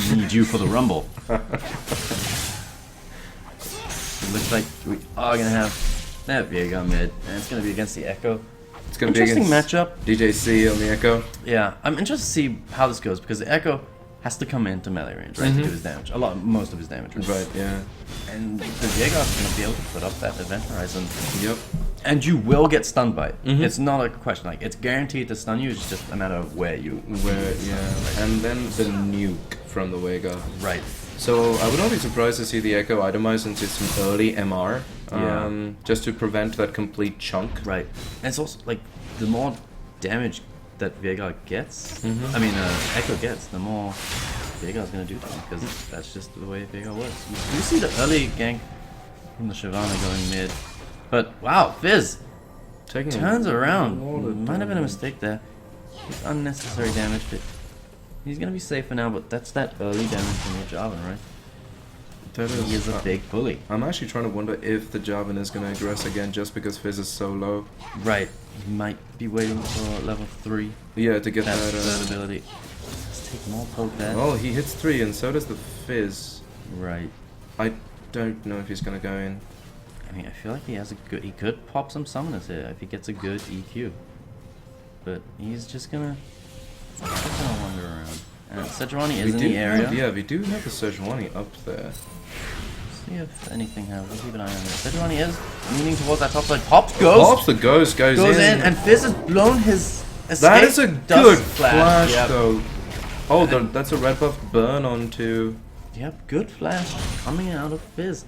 We need you for the Rumble. It looks like we are gonna have that Veigar mid, and it's gonna be against the Echo. It's gonna be Interesting against matchup. DJC on the Echo. Yeah, I'm interested to see how this goes because the Echo has to come into melee range, right, to do his damage. Most of his damage. Right, yeah. And the Veigar's going to be able to put up that event horizon. Yep. And you will get stunned by it. It's not a question. Like, it's guaranteed to stun you. It's just a matter of where you... And then the nuke from the Veigar. Right. So I would not be surprised to see the Echo itemized into some early MR. Just to prevent that complete chunk. Right. And it's also, like, the more damage that Veigar gets, I mean, Echo gets, the more Veigar's going to do to him, because that's just the way Veigar works. You see the early gank from the Shyvana going mid, but wow, Fizz turns around. Might have been a mistake there. It's unnecessary damage, but he's going to be safer now, but that's that early damage from the Jarvan, right? He is a big bully. I'm actually trying to wonder if the Jarvan is going to aggress again just because Fizz is so low. Right. He might be waiting for level 3. Yeah, to get that third ability. Let's take more poke there. Oh, he hits 3 and so does the Fizz. Right. I don't know if he's going to go in. I mean, I feel like he has a good... He could pop some summoners here if he gets a good EQ. But he's just gonna wander around. And Sejuani is in the area. We do have the Sejuani up there. See if anything happens. We'll keep an eye on this. Sejuani is leaning towards that top side. Pops, goes the ghost goes in. And Fizz has blown his escape. That is a good flash, yep. though. Oh, that's a red buff burn onto... Yep, good flash coming out of Fizz.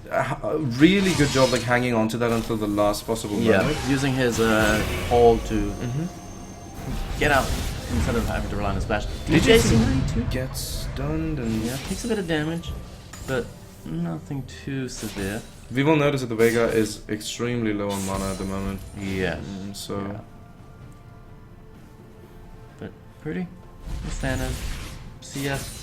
Really good job, like, hanging on to that until the last possible moment. Using his hold to get out instead of having to rely on his splash. DJ gets stunned and... Yeah, takes a bit of damage, but nothing too severe. We will notice that the Veigar is extremely low on mana at the moment. Yes. So... But pretty standard. CS.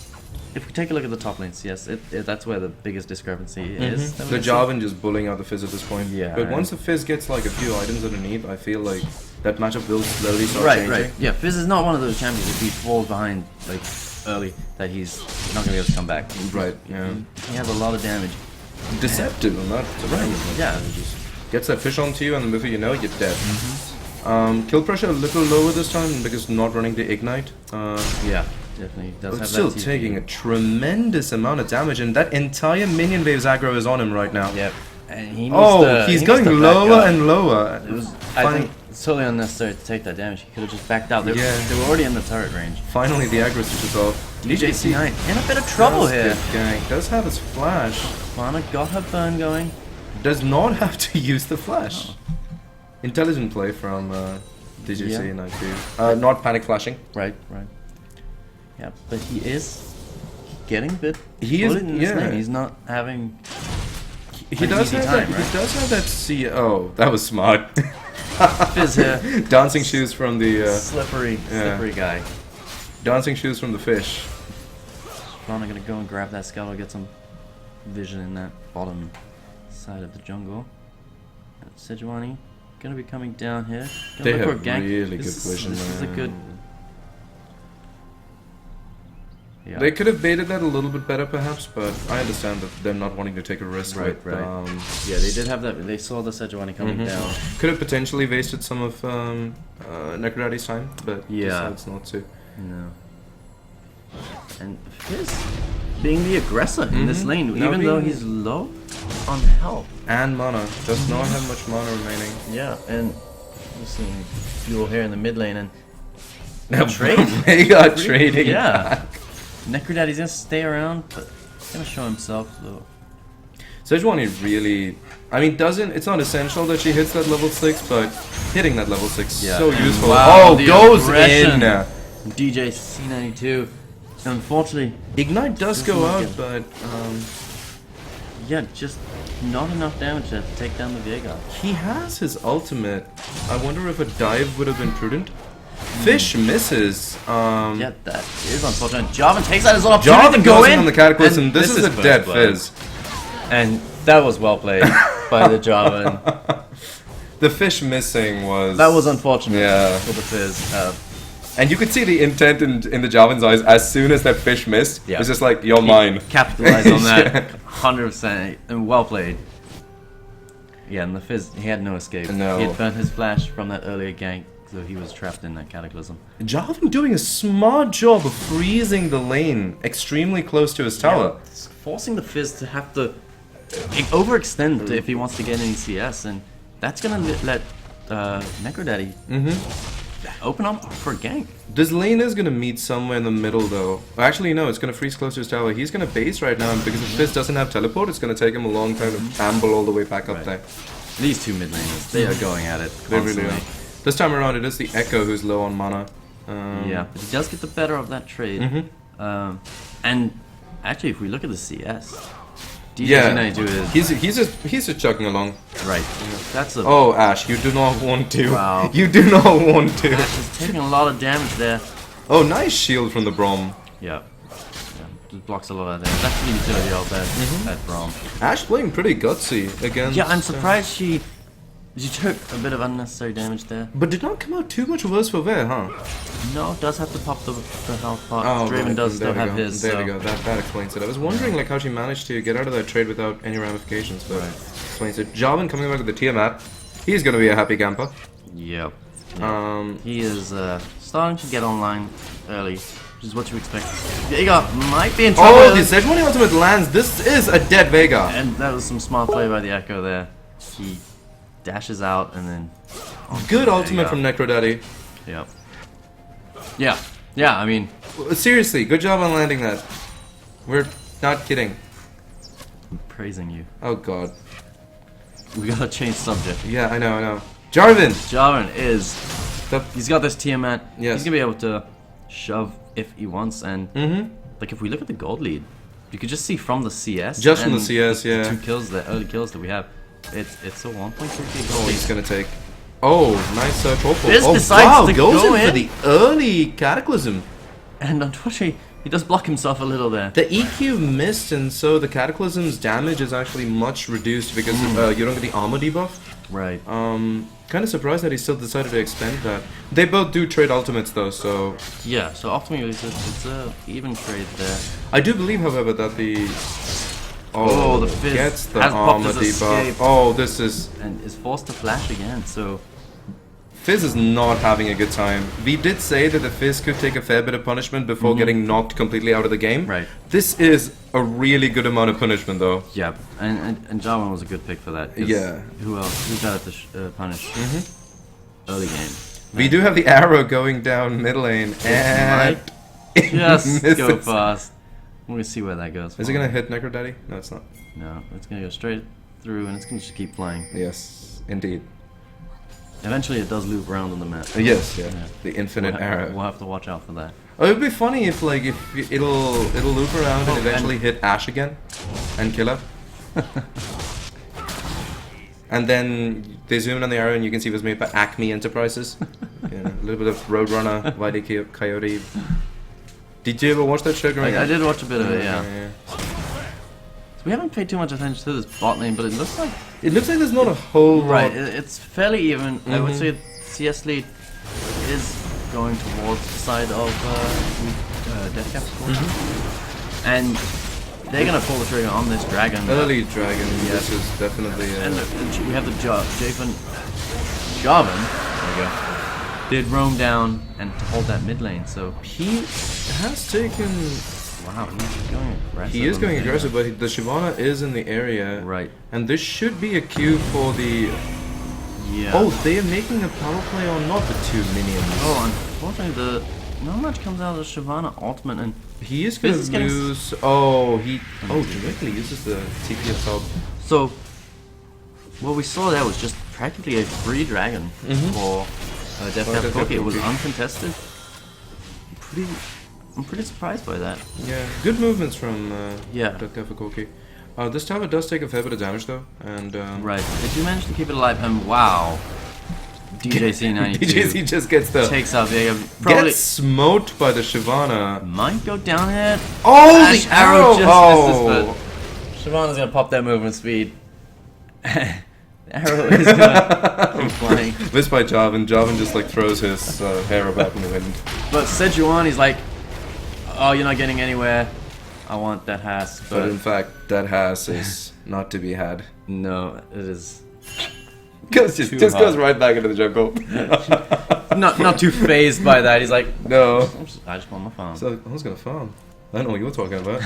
If we take a look at the top lane, CS, that's where the biggest discrepancy is. The Jarvan just bullying out the Fizz at this point. Yeah. But once the Fizz gets like a few items underneath, I feel like that matchup will slowly start changing. Right. Yeah, Fizz is not one of those champions if he falls behind like early that he's not gonna be able to come back. Right. Yeah. He has a lot of damage. Deceptive on that. Right. Yeah. Just gets that fish onto you, and before you know it, you're dead. Kill pressure a little lower this time because not running the ignite. Yeah. Definitely does but have still that taking a tremendous amount of damage, and that entire minion wave's aggro is on him right now. Yep. And he needs he's going lower and lower. I think it's totally unnecessary to take that damage. He could have just backed out. They were already in the turret range. Finally, the aggro switches off. DJC9 in a bit of trouble here. Does have his flash. Mana got her burn going. Does not have to use the flash. Intelligent play from DJC9 too. Not panic flashing. Right. Yeah, but he is getting a bit. He is. In this lane. He's not having. He does have that. Right? He does have that. Oh, that was smart. Fizz here. Dancing shoes from the slippery guy. Dancing shoes from the fish. Probably gonna go and grab that skeleton, get some vision in that bottom side of the jungle. Sejuani gonna be coming down here. Gonna they look have for a gank. really good vision. This is a good. Yeah. They could have baited that a little bit better, perhaps, but I understand that they're not wanting to take a risk. Right. Yeah, they did have that. They saw the Sejuani coming down. Could have potentially wasted some of Necrodaddy's time, but decides not to. No. And Fizz being the aggressor in this lane, even though he's low on health and mana, does not have much mana remaining. Yeah, and we're seeing fuel here in the mid lane, and now trade. They got trading. Yeah. Necrodaddy's gonna stay around, but he's gonna show himself though. Sejuani really, I mean, it's not essential that she hits that level 6, but hitting that level 6 is so useful. Wow, goes aggression. in! DJ C92. Unfortunately, Ignite does go out, but yeah, just not enough damage to take down the Veigar. He has his ultimate. I wonder if a dive would have been prudent. Fish misses. Yeah, that is unfortunate. Jarvan takes that as an opportunity to go goes in on the Cataclysm. This is a dead Fizz. And that was well played by the Jarvan. The fish missing was... That was unfortunate for the Fizz. And you could see the intent in the Jarvan's eyes as soon as that fish missed. It's just like, you're mine. Capitalized on that 100%. And well played. Yeah, and the Fizz, he had no escape. No. He had burnt his flash from that earlier gank. So he was trapped in that Cataclysm. Jarvan doing a smart job of freezing the lane extremely close to his tower. Yeah, it's forcing the Fizz to have to overextend if he wants to get any CS, and that's gonna let Necrodaddy open up for a gank. This lane is gonna meet somewhere in the middle though. Actually no, it's gonna freeze close to his tower. He's gonna base right now, and because if Fizz doesn't have teleport, it's gonna take him a long time to amble all the way back up there. These two mid laners, they are going at it constantly. They really are. This time around it is the Echo who's low on mana. Yeah, but he does get the better of that trade. And actually, if we look at the CS, DJ92 is... He's just chugging along. Right. That's a... Oh, Ash, you do not want to. Wow. You do not want to. Ash is taking a lot of damage there. Oh, nice shield from the Braum. Yeah. Just blocks a lot of damage. That's the utility out there, that Braum. Ash playing pretty gutsy against... Yeah, I'm surprised she took a bit of unnecessary damage there. But did not come out too much worse for Ver, huh? No, does have to pop the health part. Oh, Draven right. does still have his. There we go. That explains it. I was wondering like how she managed to get out of that trade without any ramifications, but explains it. Jarvan coming back with the Tiamat. He's gonna be a happy camper. Yep. He is starting to get online early, which is what you expect. Veiga might be in trouble. Oh, the Sejuani ultimate lands. This is a dead Veiga. And that was some smart play by the Echo there. He dashes out and then... Good ultimate from Necrodaddy. Yep. Yeah. Yeah, I mean... Seriously, good job on landing that. We're not kidding. I'm praising you. Oh god. We gotta change subject. Yeah, I know. Jarvan! Jarvan is... He's got this Tiamat. Yes. He's gonna be able to shove if he wants, and... Like, if we look at the gold lead, you could just see from the CS... Just from the CS, yeah. 2 kills, the early kills that we have. It's a 1.3k gold Oh, lead. he's gonna take... Oh, nice purple. Fizz Oh, decides wow, to goes go in for in. the early Cataclysm. And unfortunately, he does block himself a little there. The EQ missed, and so the Cataclysm's damage is actually much reduced because you don't get the armor debuff. Right. Kind of surprised that he still decided to expend that. They both do trade ultimates though, so... Yeah, so ultimately it's a even trade there. I do believe, however, that the... Oh, the Fizz gets the has popped armor his debuff. escape. Oh, this is... And is forced to flash again, so... Fizz is not having a good time. We did say that the Fizz could take a fair bit of punishment before getting knocked completely out of the game. Right. This is a really good amount of punishment, though. Yeah, and Jarvan was a good pick for that. 'Cause Yeah. Who else? Who got it to punish? Early game. We do have the arrow going down mid lane, and... Just misses. go fast. We're gonna see where that goes. Is it gonna hit Necrodaddy? No, it's not. No, it's gonna go straight through, and it's gonna just keep flying. Yes, indeed. Eventually, it does loop around on the map. Yes, yeah. The infinite arrow. We'll have to watch out for that. Oh, it'd be funny if it'll loop around and eventually hit Ash again and kill her. And then they zoom in on the arrow and you can see it was made by Acme Enterprises. Yeah, a little bit of Roadrunner, YD Coyote. Did you ever watch that show growing up? I did watch a bit of it, yeah. Yeah. So we haven't paid too much attention to this bot lane, but it looks like... It looks like there's not a whole lot. Right, it's fairly even. I would say CS lead is going towards the side of Deathcap, and they're gonna pull the trigger on this dragon. Early dragon, this is definitely... And we have the Jarvan. There we go. Did roam down and to hold that mid lane, so he has taken... Wow, he's going aggressive. He is going aggressive, but the Shyvana is in the area. Right. And this should be a cue for the... Yeah. Oh, they are making a power play on not the 2 minions. Oh, unfortunately, not much comes out of the Shyvana ultimate, and He is going to lose... Oh, he... Oh, directly uses the TP of top. So, what we saw there was just practically a free dragon for Deathcap Corki. It was uncontested. I'm pretty surprised by that. Yeah, good movements from Yeah. Deathcap Corki. This tower does take a fair bit of damage though, and... Right, they do manage to keep it alive, and wow. DJC92 DJC just gets the... takes out Veiga. Probably Gets smoked by the Shyvana. might go down here. Oh, Ash the arrow! just misses, but Shyvana's gonna pop that movement speed. The arrow is gonna keep flying. Missed by Jarvan. Jarvan just like throws his hair about in the wind. But Sejuani's like, oh, you're not getting anywhere. I want that has. But in fact, that has is not to be had. No, it is. just goes right back into the jungle. not too phased by that. He's like, no. I just want my farm. So I was gonna farm. I don't know what you were talking about.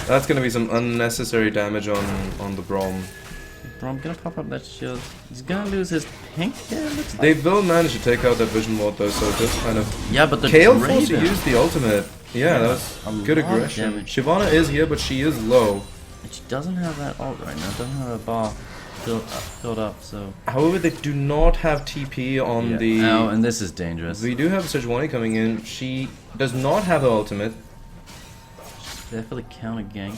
That's gonna be some unnecessary damage on the Brom. Brom gonna pop up that shield. He's gonna lose his pink. Yeah, it looks like. They will manage to take out that vision ward though, so just kind of. Yeah, but the Kale forced to use the ultimate. Yeah, that's a good lot of aggression. damage. Shyvana is here, but she is low. And she doesn't have that ult right now. Doesn't have a bar filled up. So. However, they do not have TP on the. Oh, and this is dangerous. We do have Sejuani coming in. She does not have her ultimate. There for the counter gank,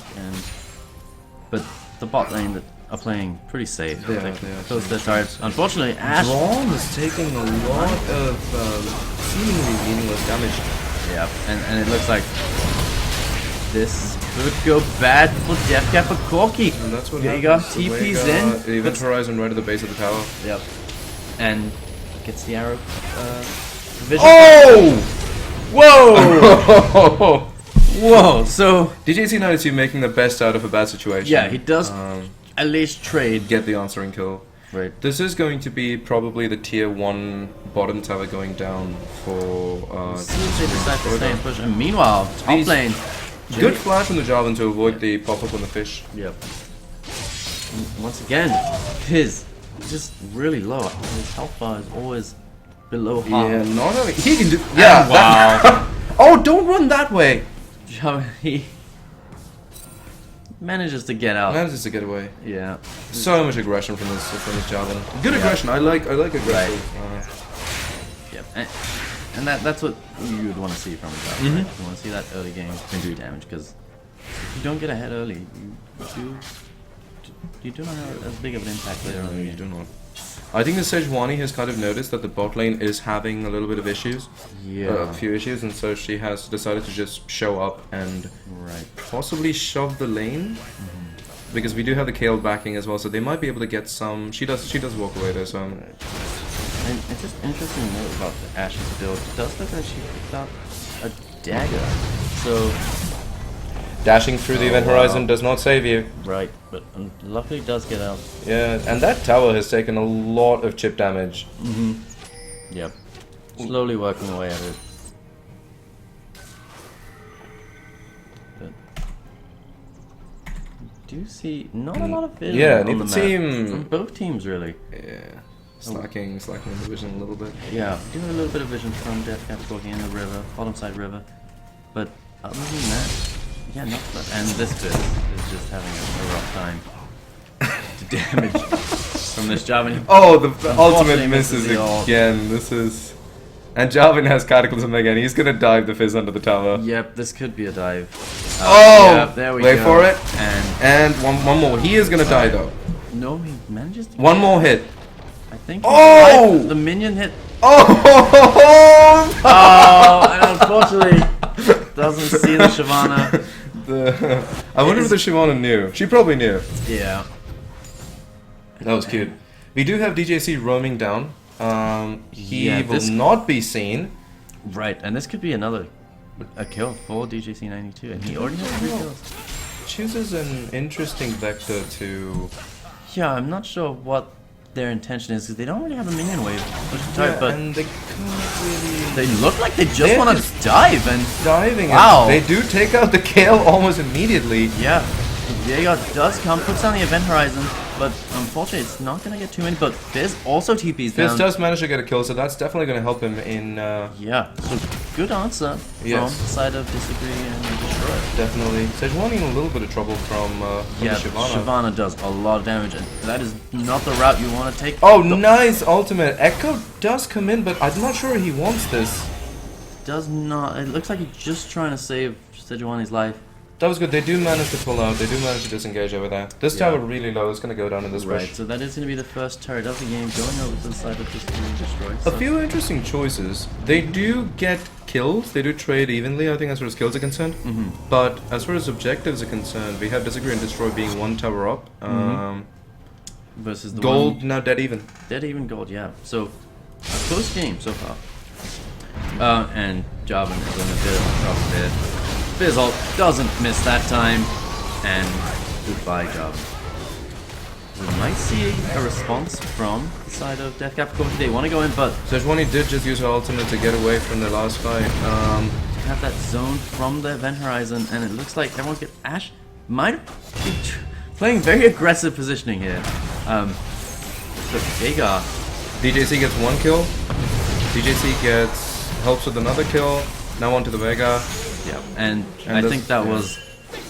but the bot lane that are playing pretty safe. They They are. close their turrets. Unfortunately, Ash. Braum is taking a lot of seemingly meaningless damage. Yeah, and it looks like this could go bad for Deathcap for Corki. And that's what Veigar happens. TP's in. Event Horizon right at the base of the tower. Yep. And gets the arrow vision. Oh! Whoa! Whoa! So DJC92 making the best out of a bad situation. yeah, he does at least trade. Get the answering kill. Right. This is going to be probably the tier 1 bottom tower going down for See if they decide to stay and push. And meanwhile, top lane. Good flash from the Jarvan to avoid the pop-up on the fish. Yep. And once again, his just really low. His health bar is always below half. Yeah, not having... He can do... Yeah, wow. Oh, don't run that way! He manages to get out. Manages to get away. Yeah. So much aggression from this Jarvan. Good aggression. I like aggressive. Yep. And that's what you would want to see from a Jarvan. Right? You want to see that early game can do damage, because if you don't get ahead early, you do not have as big of an impact later on in the You game. do not. I think the Sejuani has kind of noticed that the bot lane is having a little bit of issues. Yeah. A few issues, and so she has decided to just show up and possibly shove the lane. Because we do have the Kale backing as well, so they might be able to get some... She does walk away there, so... And it's just interesting to note about the Ash's build. It does look like she picked up a dagger. So... Dashing through the event horizon does not save you. Right, but luckily does get out. Yeah, and that tower has taken a lot of chip damage. Yep. Slowly working away at it. But do see not a lot of vision Yeah, on neither the map. team- From both teams really. Yeah. Slacking in the vision a little bit. Yeah, do have a little bit of vision from Deathcap walking in the river, bottom side river. But other than that, yeah, not much. And this bit is just having a rough time to damage from this Jarvan. Oh, the ultimate Unfortunately misses the ult. again. This is... And Jarvan has Cataclysm again. He's gonna dive the Fizz under the tower. Yep, this could be a dive. Oh! Yeah, there we Wait go. for it. And And one more. He is gonna die though. no, he manages to One more hit. I think Oh! the minion hit. Oh! Oh, and unfortunately doesn't see the Shyvana. I wonder if the Shyvana knew. She probably knew. Yeah. That was cute. We do have DJC roaming down. He Yeah, will this- not be seen. Right, and this could be a kill for DJC92, and he already has 3 kills. Chooses an interesting vector to... Yeah, I'm not sure what their intention is, because they don't really have a minion wave pushing tight, but and they can't really... they look like they just They're want to just dive, and diving. Wow. And they do take out the Kale almost immediately. yeah, Veigar does come, puts down the event horizon, but unfortunately it's not going to get too many, but Fizz also TP's down. Fizz does manage to get a kill, so that's definitely going to help him in... Yeah, so good answer Yes. from the side of Disagree and Destroy. Definitely. Sejuani in a little bit of trouble from Yeah, the Shyvana. Shyvana does a lot of damage, and that is not the route you want to take. Oh, nice ultimate. Echo does come in, but I'm not sure he wants this. Does not. It looks like he's just trying to save Sejuani's life. That was good. They do manage to pull out. They do manage to disengage over there. This Yeah. tower really low. It's going to go down in this Right, push. so that is going to be the first turret of the game going over to the side of Disagree and Destroy. A So few interesting choices. They do get kills. They do trade evenly, I think, as far as kills are concerned. But as far as objectives are concerned, we have Disagree and Destroy being 1 tower up. versus the Gold one, now dead even. dead even gold, yeah. So a close game so far. And Jarvan is in a bit of trouble here. Fizzle doesn't miss that time, and goodbye, Jarvan. We might see a response from the side of Deathcap Corki. They want to go in, but Sejuani did just use her ultimate to get away from the last fight. have that zone from the event horizon, and it looks like everyone's get Ash might be playing very aggressive positioning here. But Vega, DJC gets 1 kill. DJC helps with another kill. Now onto the Vega. yeah, and I think that was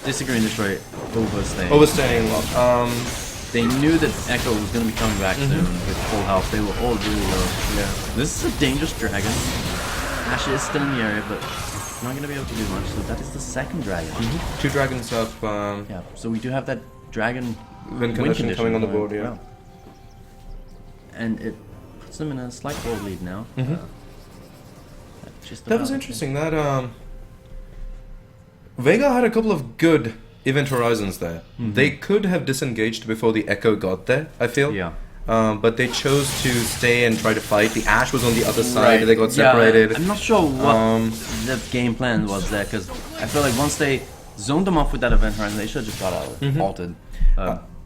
Disagree and Destroy overstaying. Overstaying. They knew that Echo was going to be coming back soon with full health. They were all really low. Yeah. This is a dangerous dragon. Ash is still in the area, but not going to be able to do much. So that is the second dragon. 2 dragons up. Yeah. So we do have that dragon Win condition coming on the board. Yeah. Well. And it puts them in a slight board lead now. That was interesting. That Vega had a couple of good event horizons there. They could have disengaged before the Echo got there, I feel. Yeah. But they chose to stay and try to fight. The Ash was on the other side. They got separated. I'm not sure what the game plan was there, because I feel like once they zoned them off with that event horizon, they should have just got out, altered.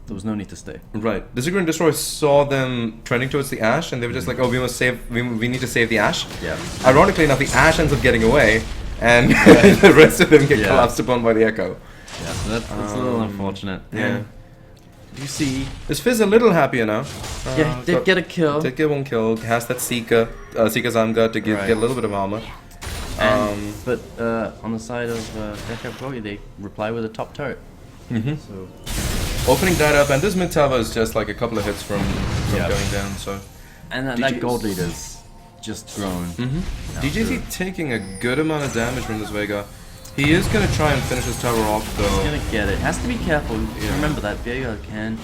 There was no need to stay. Right. Disagree and Destroy saw them trending towards the Ash, and they were just like, "Oh, we must save. We need to save the Ash." Yeah. Ironically enough, the Ash ends up getting away, and the rest of them get collapsed upon by the Echo. Yeah. So that's a little unfortunate. Yeah. And you see, Is Fizz a little happier now? yeah, he did get a kill. Did get 1 kill. Has that Seeker Zamga to get a little bit of armor. But on the side of Deathcap Corki, they reply with a top turret. So Opening that up, and this mid tower is just like a couple of hits from Yeah. going down. So and that gold leader's just grown. DJZ taking a good amount of damage from this Vega. He is gonna try and finish his tower off though. He's gonna get it. Has to be careful. Remember that Vega can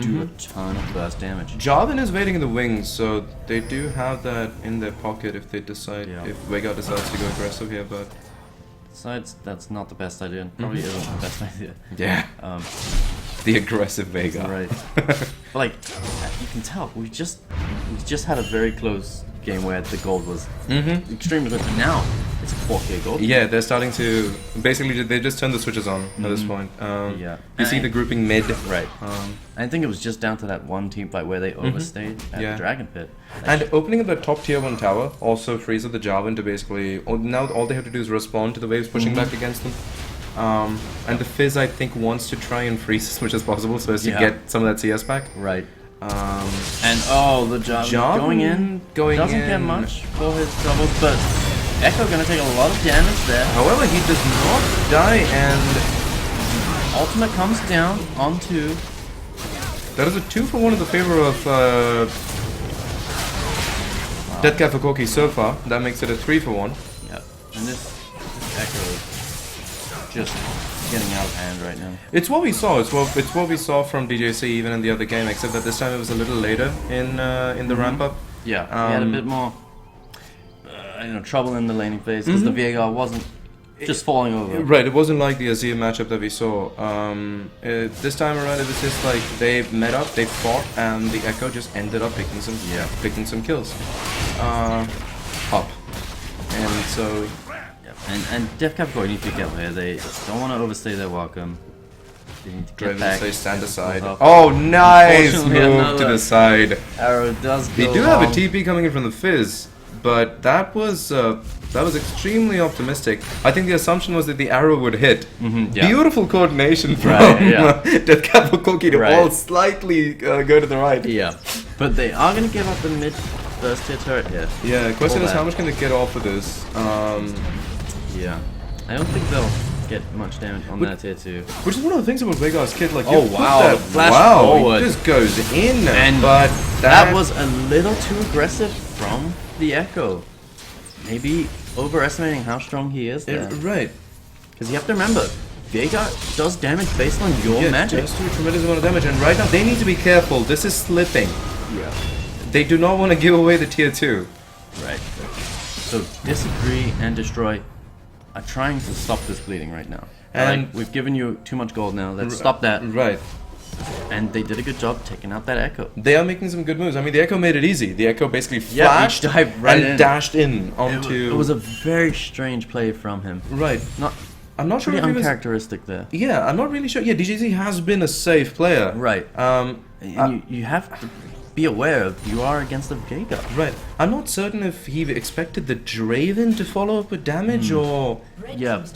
do a ton of burst damage. Jarvan is waiting in the wings, so they do have that in their pocket if they decide, Yeah. if Vega decides to go aggressive here, but... Besides, that's not the best idea, and probably isn't the best idea. Yeah. The aggressive Vega. Right. But like, you can tell, we just had a very close game where the gold was extremely good, but now it's a 4K gold. Yeah, they're starting to... Basically, they just turn the switches on at this point. Yeah. You see the grouping mid. Right. I think it was just down to that one team fight where they overstayed at the Dragon Pit. And opening up the top tier 1 tower also frees up the Jarvan to basically... Now all they have to do is respond to the waves pushing back against them. And the Fizz, I think, wants to try and freeze as much as possible so as to get some of that CS back. Right. And the Jarvan going in doesn't get much for his doubles, but Echo gonna take a lot of damage there. However, he does not die, and Ultimate comes down onto... that is a 2-for-1 in the favor of Deathcap for Corki so far. That makes it a 3-for-1. Yep. And this Echo is just getting out of hand right now. It's what we saw. It's what we saw from DJC even in the other game, except that this time it was a little later in the ramp up. Yeah, he had a bit more trouble in the laning phase because the Veigar wasn't just falling over. Right, it wasn't like the Azir matchup that we saw. This time around, it was just like they met up, they fought, and the Echo just ended up picking some kills. Up. And so... And Deathcap Corki need to be careful here. They don't want to overstay their welcome. They need to get back. Say stand aside. Oh, nice move to the side. Arrow does go They do have a TP coming in from the Fizz, but that was extremely optimistic. I think the assumption was that the arrow would hit. Beautiful coordination from Deathcap Corki to all slightly go to the right. Yeah, but they are going to give up the mid first tier turret here. Yeah, the question is how much can they get off of this? Yeah, I don't think they'll get much damage on that tier 2. Which is one of the things about Veigar's kit, like, the flash forward. It just goes in, and but that was a little too aggressive from the Echo. Maybe overestimating how strong he is there. Right. Because you have to remember, Veigar does damage based on your magic. Just do a tremendous amount of damage, and right now they need to be careful. This is slipping. Yeah. They do not want to give away the tier 2. Right. So Disagree and Destroy are trying to stop this bleeding right now. And like, we've given you too much gold now. Let's stop that. Right. And they did a good job taking out that Echo. They are making some good moves. I mean, the Echo made it easy. The Echo basically flashed dived right and dashed in onto... It was a very strange play from him. Right. Not I'm not sure Pretty if he was... uncharacteristic there. Yeah, I'm not really sure. Yeah, DJZ has been a safe player. Right. And you have to be aware of you are against a Vega. Right. I'm not certain if he expected the Draven to follow up with damage or... Yeah.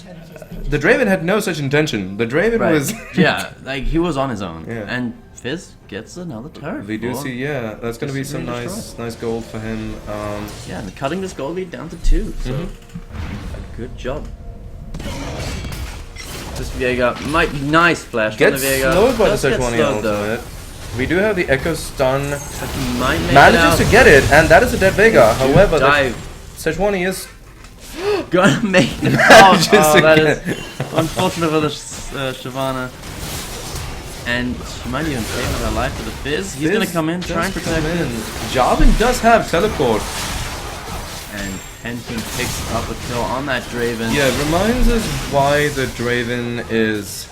The Draven had no such intention. The Draven was... Yeah, like he was on his own. Yeah. And Fizz gets another turret. We do for see, yeah, that's going to be some Disagreeing nice gold for him. Yeah, and cutting this gold lead down to 2. So, a good job. This Vega might be nice flash from the Gets Vega. slowed by the Does get Sejuani slowed, though. ultimate. We do have the Echo Stun. But he might make Manages it to get it, and that is a dead Vega. However, dive. Sejuani is... Gonna make it Manages out. to That get is unfortunate for the Shyvana. And she might even save her life for the Fizz. He's gonna come in, try and protect him. Jarvan does have teleport. And Henkin picks up a kill on that Draven. Yeah, it reminds us why the Draven is...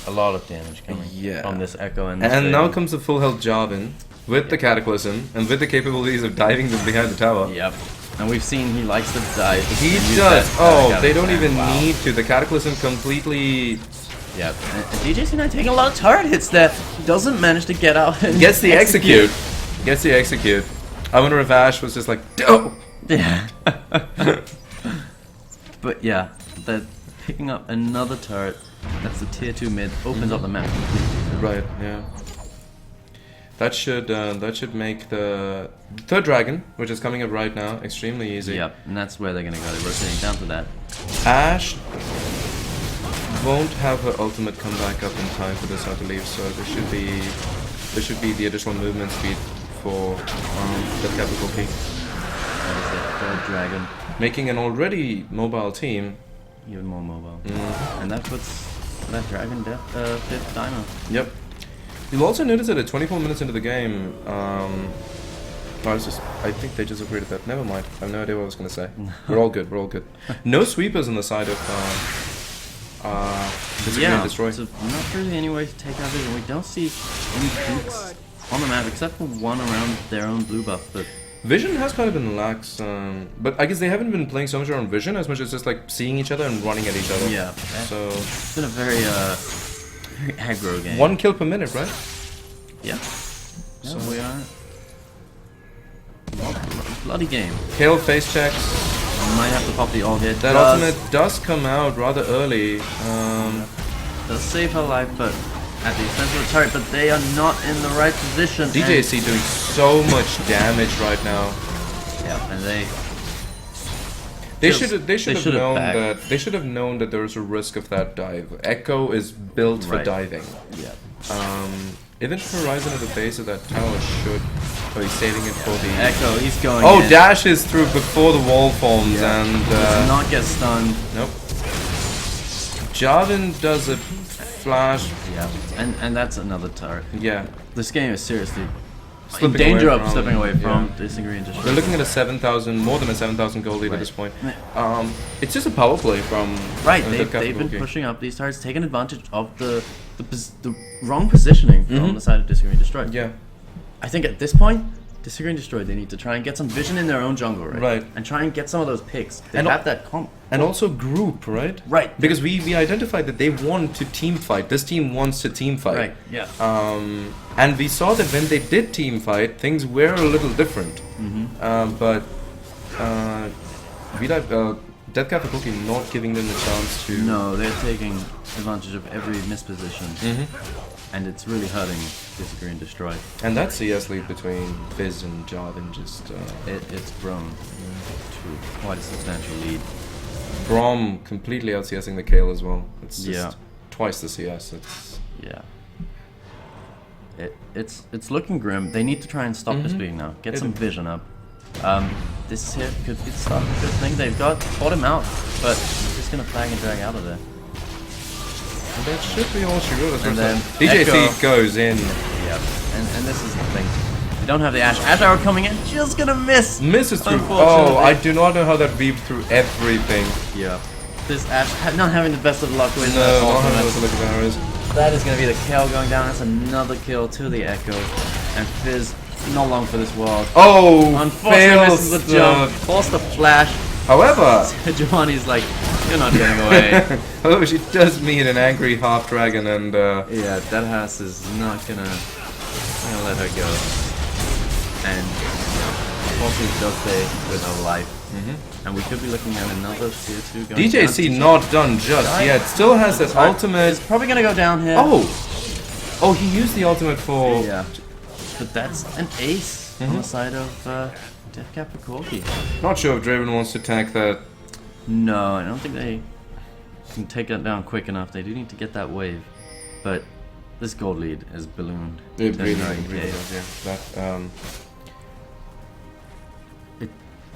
A lot of damage coming from this Echo and this And now Draven. comes the full health Jarvan with the Cataclysm and with the capabilities of diving them behind the tower. Yep. And we've seen he likes to dive. He and use does. that, They don't even wow. need to. The Cataclysm completely Yep. And DJC9 taking a lot of turret hits there. Doesn't manage to get out and gets the execute. Gets the execute. I wonder if Ash was just like, oh! Yeah. But yeah, they're picking up another turret. That's the tier 2 mid. Opens up the map completely. Right, yeah. That should make the third dragon, which is coming up right now, extremely easy. Yep, and that's where they're gonna go. They're rotating down to that. Ash won't have her ultimate come back up in time for this, I believe, so there should be the additional movement speed for the capital peak. That is the third dragon. Making an already mobile team. Even more mobile. And that puts that dragon death 5th dino. Yep. You'll also notice that at 24 minutes into the game, I think they just agreed with that. Never mind. I have no idea what I was going to say. We're all good. We're all good. No sweepers on the side of Disagree and Destroy. So not really any way to take out vision. We don't see any dukes on the map except for one around their own blue buff. But Vision has kind of been lax, but I guess they haven't been playing so much around Vision as much as just like seeing each other and running at each other. yeah, So it's been a very aggro game. 1 kill per minute, right? Yeah. So So we are. Bloody game. Kale face checks. Might have to pop the all hit. That ultimate does come out rather early. Does save her life, but at the expense of the turret. But they are not in the right position. DJC doing so much damage right now. Yeah, and They should have should've known backed. that there was a risk of that dive. Echo is built for Right. diving. Yeah. Eventual Horizon at the base of that tower should. Oh, he's saving it for the. Echo, he's going. Oh, in. dashes through before the wall forms and. Does not get stunned. Nope. Jarvan does a flash. Yeah, and that's another turret. Yeah. This game is seriously in Slipping danger away of from- slipping away from yeah. Disagree and Destroy. They're looking at a 7,000, more than a 7,000 goal lead at Right. this point. Yeah. It's just a power play from. Right, they've been pushing up these turrets, taking advantage of the wrong positioning on the side of Disagree and Destroy. Yeah. I think at this point, Disagree and Destroy, they need to try and get some vision in their own jungle, right? Right. And try and get some of those picks. They And have that comp. And also group, right? Right. Because we identified that they want to team fight. This team wants to team fight. Right, yeah. And we saw that when they did team fight, things were a little different. But Deathcap and Corki not giving them the chance to. No, they're taking advantage of every misposition. And it's really hurting Disagree and Destroy. And that CS lead between Fizz and Jarvan just. It's grown to quite a substantial lead. Braum completely out CSing the Kale as well. It's just Yeah. twice the CS. It's. Yeah. It's looking grim. They need to try and stop this bleeding now. Get some vision up. This here could be the start of a good thing. They've caught him out, but he's just gonna flag and drag out of there. And that should be all she wrote as And far as then that. DJC Echo. goes in. Yep. And this is the thing. We don't have the Ash. Ash arrow coming in, just gonna miss. Misses through. Unfortunately. Oh, I do not know how that weaved through everything. Yeah. This Ash not having the best of luck with No, that not ultimate. having those look at arrows. That is going to be the kill going down. That's another kill to the Echo. And Fizz, not long for this world. Oh, Unfortunately, misses fails the jump. Forced the flash. However, Giovanni's like, you're not getting away. however, she does meet an angry half dragon, and Yeah, that house is not gonna let her go. And Corki does stay with her life. And we could be looking at another tier 2 going DJC down. not done just yet. Still has that ultimate. It's probably gonna go down here. Oh, he used the ultimate for. Yeah. But that's an ace on the side of Deathcap for Corki. Not sure if Draven wants to tank that. No, I don't think they can take that down quick enough. They do need to get that wave. But this gold lead is ballooned. It to really, 9K. really does, yeah. That,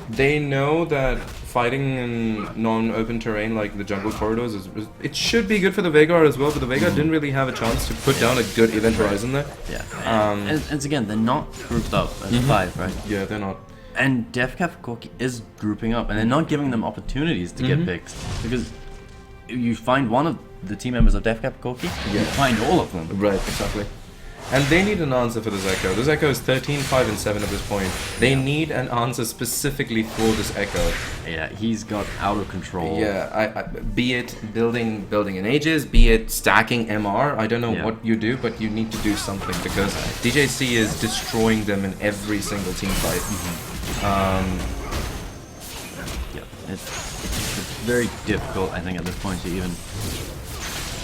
they know that fighting in non-open terrain like the jungle corridors it should be good for the Veigar as well, but the Veigar didn't really have a chance to put down a good event horizon there. Yeah. And again, they're not grouped up as 5, right? Yeah, they're not. And Deathcap for Corki is grouping up, and they're not giving them opportunities to get picked. Because you find one of the team members of Deathcap for Corki, you find all of them. Right, exactly. And they need an answer for this Echo. This Echo is 13, 5, and 7 at this point. They need an answer specifically for this Echo. Yeah, he's got out of control. Yeah, be it building in ages, be it stacking MR. I don't know what you do, but you need to do something because DJC is destroying them in every single team fight. Yeah, it's very difficult, I think, at this point to even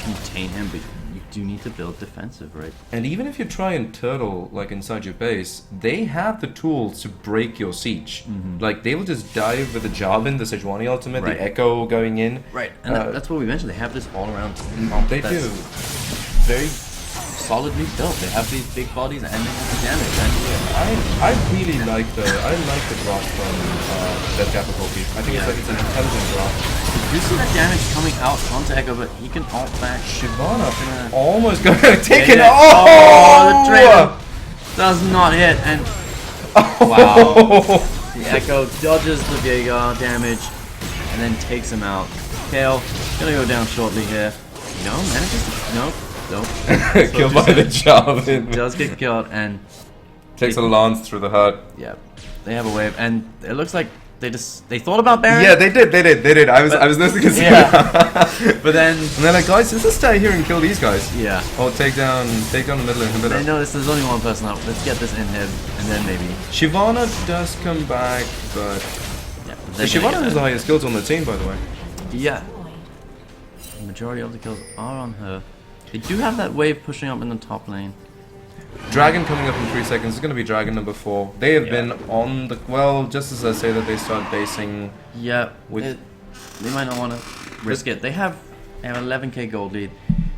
contain him, but you do need to build defensive, right? And even if you try and turtle, like, inside your base, they have the tools to break your siege. Like, they will just dive with the Jarvan, the Sejuani ultimate, the Echo going in. Right, and that's what we mentioned. They have this all-around They do. very solidly built. They have these big bodies and they have the damage. And I really like the draft from Deathcap for Corki. I think it's an intelligent draft. you see that damage coming out onto Echo, but he can ult back. Shyvana almost got taken. Oh, the Draven does not hit, and wow, the Echo dodges the Veigar damage and then takes him out. Kale gonna go down shortly here. No, manages to nope. Killed by the Jarvan. Does get killed and takes a lance through the heart. Yeah, they have a wave, and it looks like they thought about Baron. Yeah, they did. I was listening to but then and they're like, guys, let's stay here and kill these guys. Yeah. Or take down the middle inhibitor. They notice there's only one person up. Let's get this inhib, and then maybe. Shyvana does come back, but Shyvana has the highest skills on the team, by the way. Yeah. The majority of the kills are on her. They do have that wave pushing up in the top lane. Dragon coming up in 3 seconds. It's going to be Dragon number 4. They have been on the... Well, just as I say that they start basing... Yeah, with they might not want to risk it. They have 11k gold lead.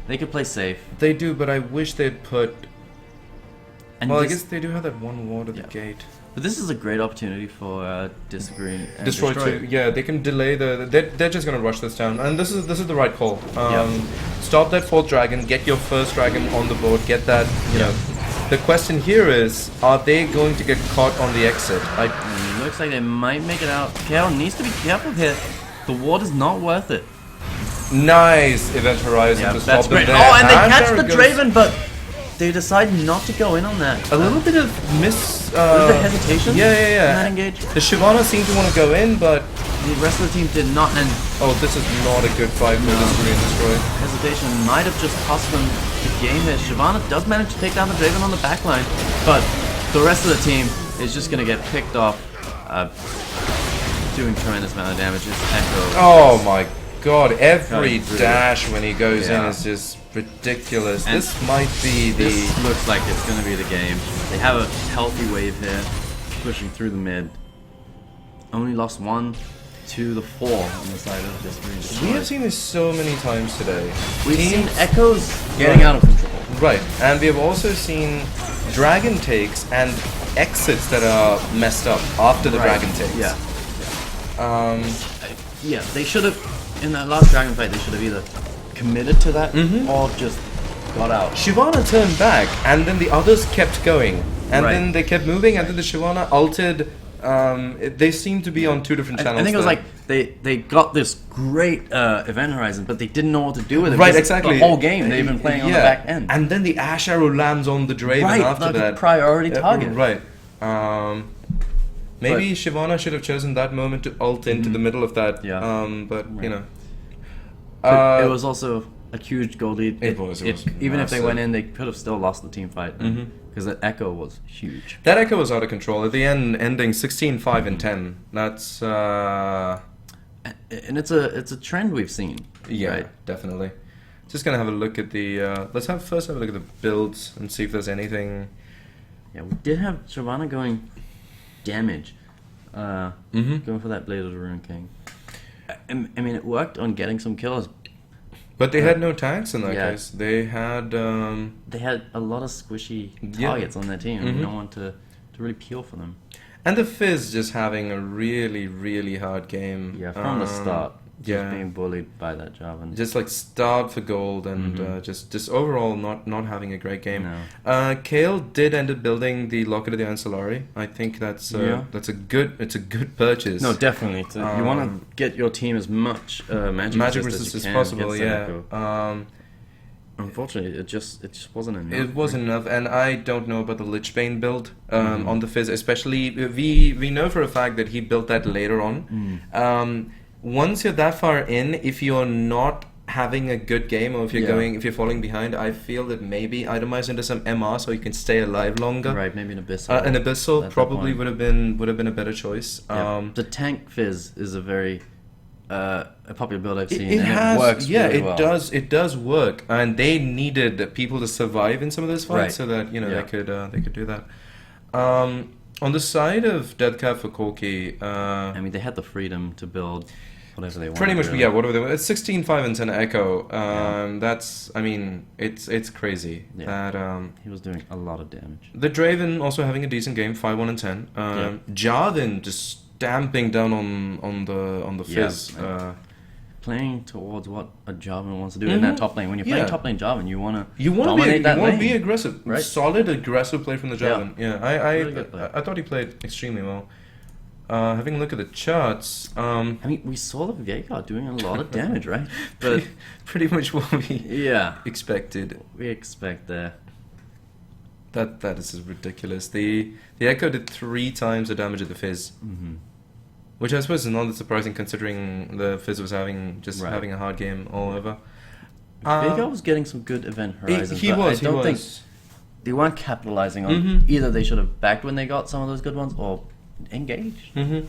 They could play safe. They do, but I wish they'd put... And well, I guess they do have that one ward at the gate. But this is a great opportunity for Disagree and Destroy 2. Yeah, they can delay the... They're just going to rush this down. And this is the right call. Stop that 4th dragon. Get your first dragon on the board. Get that, you know... The question here is, are they going to get caught on the exit? Looks like they might make it out. Kale needs to be careful here. The ward is not worth it. Nice event horizon to stop them there. Oh, and they catch the Draven, but they decide not to go in on that. A little bit of hesitation? Yeah. In that engage. The Shyvana seemed to want to go in, but the rest of the team did not. And oh, this is not a good fight for Disagree and Destroy. Hesitation might have just cost them the game here. Shyvana does manage to take down the Draven on the backline, but the rest of the team is just going to get picked off, doing tremendous amount of damage. Echo. Oh my god, every dash when he goes in is just ridiculous. And this might be the... This looks like it's going to be the game. They have a healthy wave here, pushing through the mid. Only lost 1 to the 4 on the side of Disagree. We have seen this so many times today. We've seen Echoes getting out of control. Right, and we have also seen Dragon takes and exits that are messed up after the Dragon takes. Yeah, they should have, in that last Dragon fight, they should have either committed to that or just got out. Shyvana turned back, and then the others kept going. And then they kept moving, and then the Shyvana ulted. They seem to be on 2 different channels. I think it was like they got this great event horizon, but they didn't know what to do with it. Right, exactly. The whole game they've been playing on the back end. And then the Ash Arrow lands on the Draven after that. Priority target. Right. Maybe Shyvana should have chosen that moment to ult into the middle of that. Yeah. But Right. you know, But it was also a huge goal lead. It was Even if they massive. went in, they could have still lost the team fight Mhm. because the echo was huge. that echo was out of control at the end, ending 16-5 and 10. That's And it's a trend we've seen. yeah, Right? definitely. Just gonna have a look at the. Let's first have a look at the builds and see if there's anything. Yeah, we did have Shyvana going damage, going for that Blade of the Rune King. I mean, it worked on getting some kills. But they had no tanks in that Yeah. case. They had. They had a lot of squishy Yeah. targets on their team, and Mhm. no one to really peel for them. And the Fizz just having a really, really hard game. Yeah, from the start, just yeah. being bullied by that job, and Just like starved for gold and Mhm. just overall not having a great game. no. Kale did end up building the Locket of the Ancillary. I think that's Yeah. that's a good purchase. No, definitely. You want to get your team as much magic resist as you can possible. against Yeah. that echo. Unfortunately, it just wasn't enough. It wasn't enough, and I don't know about the Lichbane build Mhm. on the Fizz. Especially, we know for a fact that he built that later on. Once you're that far in, if you're not having a good game, or if you're Yeah. if you're falling behind, I feel that maybe itemize into some MR so you can stay alive longer. Right, maybe an abyssal. An Abyssal At that probably point. would have been a better choice. Yeah. The tank fizz is a very a popular build I've seen, It and has, it works yeah, really it well. does. It does work, and they needed people to survive in some of those fights Right. so that Yeah. they could do that. On the side of Deathcap for Corki, I mean, they had the freedom to build whatever they wanted. pretty much, really. yeah, whatever they want. It's 16-5 and 10 Echo. That's, I mean, it's crazy Yeah. that He was doing a lot of damage. the Draven also having a decent game, 5-1 and 10. Jarvan just stamping down on the Fizz. Yeah. Playing towards what a Jarvan wants to do in that top lane. When you're playing Yeah. top lane Jarvan, you want to You want dominate that to be lane. aggressive, Right. solid aggressive play from the Jarvan. Yeah, Really good play. I thought he played extremely well. Having a look at the charts, I mean, we saw the Veigar doing a lot of damage, right? But pretty much what we yeah, expected. we expect that. That is just ridiculous. The Echo did 3 times the damage of the Fizz, Mm-hmm. which I suppose is not that surprising considering the Fizz was having Right. having a hard game all over. Veigar was getting some good event horizons. He but was. I don't he think was. they weren't capitalizing on. Mhm. Either they should have backed when they got some of those good ones, or engaged. Mm-hmm.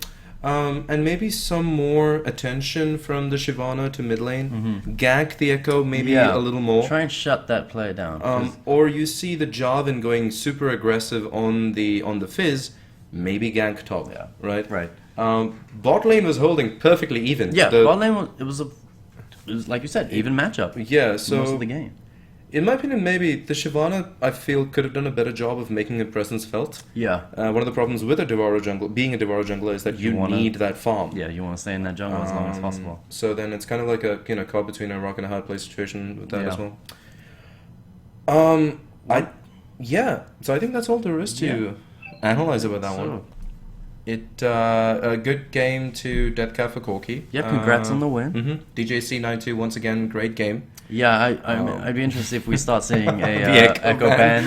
And maybe some more attention from the Shyvana to mid lane. Mhm. Gank the Echo maybe Yeah. a little more. Try and shut that player down. 'cause- Or you see the Jarvan going super aggressive on the Fizz, maybe gank top. Yeah. Right. right. Bot lane was holding perfectly even. Yeah, The- bot lane it was like you said, even matchup. Yeah. Most So of the game. in my opinion, maybe the Shyvana I feel could have done a better job of making a presence felt. Yeah. One of the problems with a Devourer jungle, being a Devourer jungler, is that you need that farm. Yeah, you want to stay in that jungle as long as possible. So then it's kind of like a caught between a rock and a hard place situation with that Yeah. as well. So I think that's all there is to analyze about that one. It a good game to Deathcap for Corki. Yeah, congrats on the win. Mm-hmm. DJC92 once again, great game. Yeah, I'd be interested if we start seeing a The Echo ban.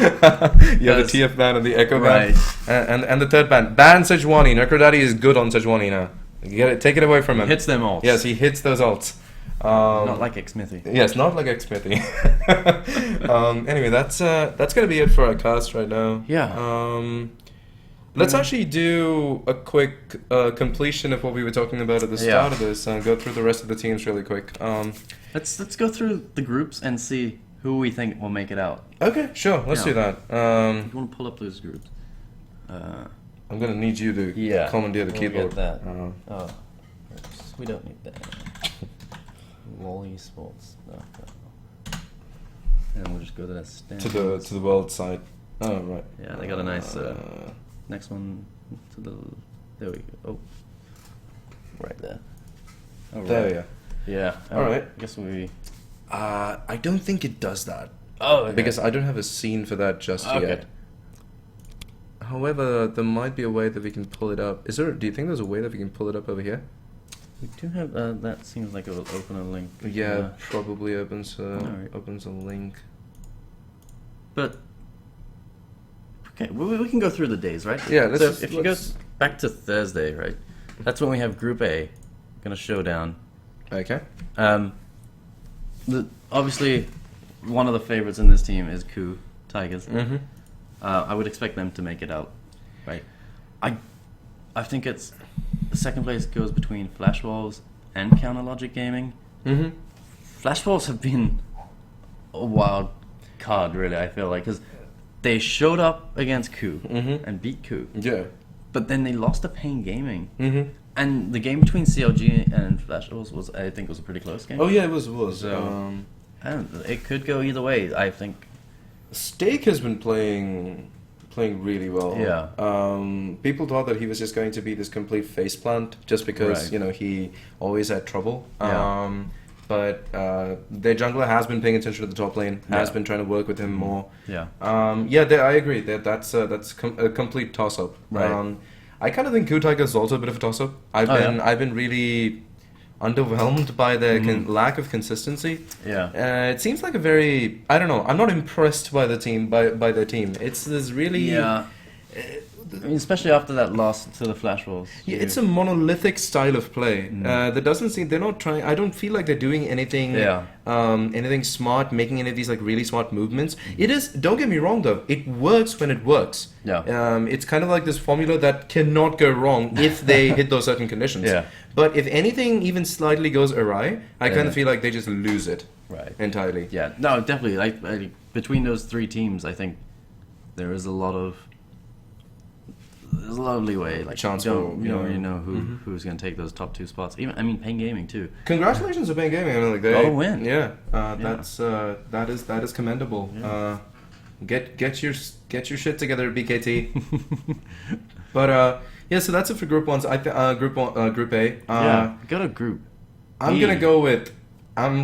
Yeah, the TF ban and the Echo Right. ban, and the third ban. Ban Sejuani. Necrodaddy is good on Sejuani now. Get it, take it away from him. Hits them all. Yes, he hits those ults. Not like X-Smithy. Yes, not like X-Smithy. Anyway, that's gonna be it for our cast right now. Yeah. Let's actually do a quick completion of what we were talking about at the start of this, and go through the rest of the teams really quick. Let's go through the groups and see who we think will make it out. Okay, sure, let's do that. You want to pull up those groups? I'm gonna need you to commandeer the we'll keyboard. get that. Oh, oops. We don't need that. LOL esports. No. And we'll just go to that stand. To the world side. Oh right. Yeah, they got a nice next one to the. There we go. Oh, right there. Oh, There right. we are. Yeah. Alright. I guess we. I don't think it does that. Oh, okay. Because I don't have a scene for that just yet. However, there might be a way that we can pull it up. Do you think there's a way that we can pull it up over here? We do have that seems like it will open a link. Yeah, probably opens Alright. opens a link. But okay, we can go through the days, right? Yeah, let's So just- if you let's- go back to Thursday, right? That's when we have Group A, gonna showdown. Okay. Obviously, one of the favorites in this team is Coup Tigers. Mm-hmm. I would expect them to make it out, right? I think it's the second place goes between Flash Wolves and Counter Logic Gaming. Mm-hmm. Flash Wolves have been a wild card, really. I feel like because they showed up against Coup and beat Coup, Yeah. but then they lost to Pain Gaming. Mm-hmm. And the game between CLG and Flash Wolves was, I think, was a pretty close game. Oh yeah, it was. So, it could go either way. I think. Stake has been playing really well. Yeah. People thought that he was just going to be this complete faceplant just because Right. he always had trouble. Yeah. But their jungler has been paying attention to the top lane. Has been trying to work with him more. Yeah. I agree. That's a complete toss up. Right. I kind of think Coup Tiger is also a bit of a toss up. I've been really underwhelmed by their lack of consistency. Yeah. It seems like a very, I don't know, I'm not impressed by the team, by their team. It's this really... Yeah. I mean, especially after that loss to the Flash Wolves. Yeah, it's a monolithic style of play. That doesn't seem, they're not trying, I don't feel like they're doing anything anything smart, making any of these like really smart movements. It is, don't get me wrong though, it works when it works. Yeah. It's kind of like this formula that cannot go wrong if they hit those certain conditions. Yeah. But if anything even slightly goes awry, I kind of feel like they just lose it entirely. Yeah. No, definitely. Like between those three teams, I think there is a lot of leeway. Like Chance you don't for, really know who's going to take those top two spots. Even Pain Gaming too. Congratulations to Pain Gaming. I mean, like they got a win. Yeah, that is commendable. Yeah. Get your shit together, BKT. But so that's it for Group 1's. Group A. Got a Group I'm B.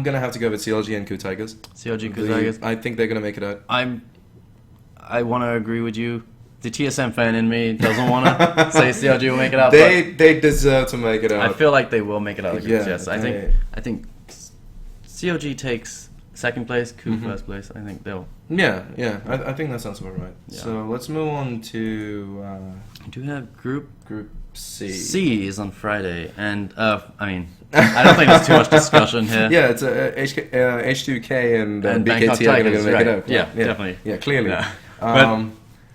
gonna have to go with CLG and Coup Tigers. CLG Coup Tigers. I think they're gonna make it out. I want to agree with you. The TSM fan in me doesn't want to say CLG will make it out. They deserve to make it out. I feel like they will make it out. Yeah, Yes, I think CLG takes second place, Coup first place. I think they'll. Yeah. I think that sounds about right. Yeah. So let's move on to Do we have Group C. C is on Friday, and I don't think there's too much discussion here. Yeah, it's H2K and And BKT Bangkok are going Tigers, to make it right. out. Yeah, definitely. Yeah, clearly. Yeah. But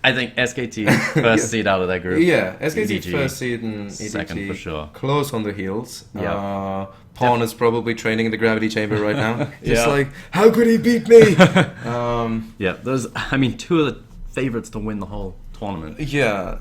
I think SKT first seed out of that group. Yeah, SKT EDG, first seed and EDG second for sure. Close on the heels. Yeah. Pawn is probably training in the gravity chamber right now. Just Yeah. like, how could he beat me? Yeah, those. Two of the favorites to win the whole tournament. Yeah,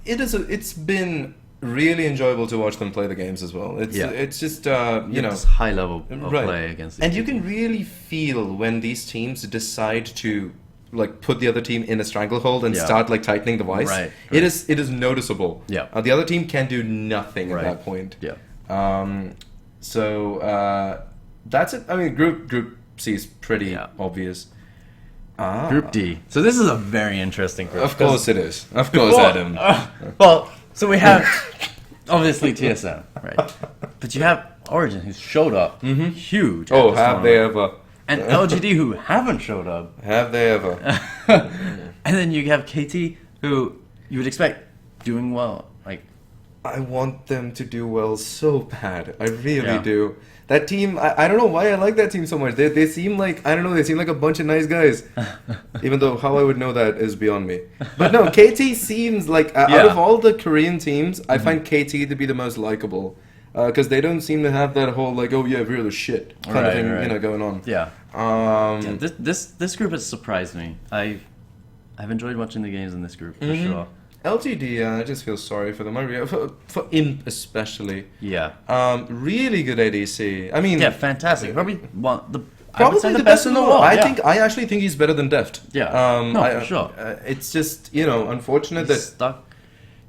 it's been really enjoyable to watch them play the games as well. It's just This high level of play against. And you can really feel when these teams decide to like put the other team in a stranglehold and start like tightening the vice. Right. It is noticeable. Yeah. The other team can do nothing at that point. Yeah. So that's it. I mean, Group C is pretty obvious. Group D. So this is a very interesting group. Of course it is. Of course, Adam. So we have obviously TSM, right? But you have Origin, who's showed up huge. Oh, have they ever? And LGD, who haven't showed up. Have they ever? And then you have KT, who you would expect doing well. Like, I want them to do well so bad. I really Yeah. do. That team, I don't know why I like that team so much. They seem like, I don't know, they seem like a bunch of nice guys. Even though how I would know that is beyond me. But no, KT seems like, out of all the Korean teams, I find KT to be the most likable. Because they don't seem to have that whole, like, oh yeah, we're the shit kind of thing, going on. yeah. This group has surprised me. I've enjoyed watching the games in this group for sure. LGD, I just feel sorry for them. For Imp especially. Yeah. Really good ADC. I mean, Yeah, fantastic. Probably the best in the world. Yeah. I actually think he's better than Deft. Yeah. For sure. It's just unfortunate He's that stuck.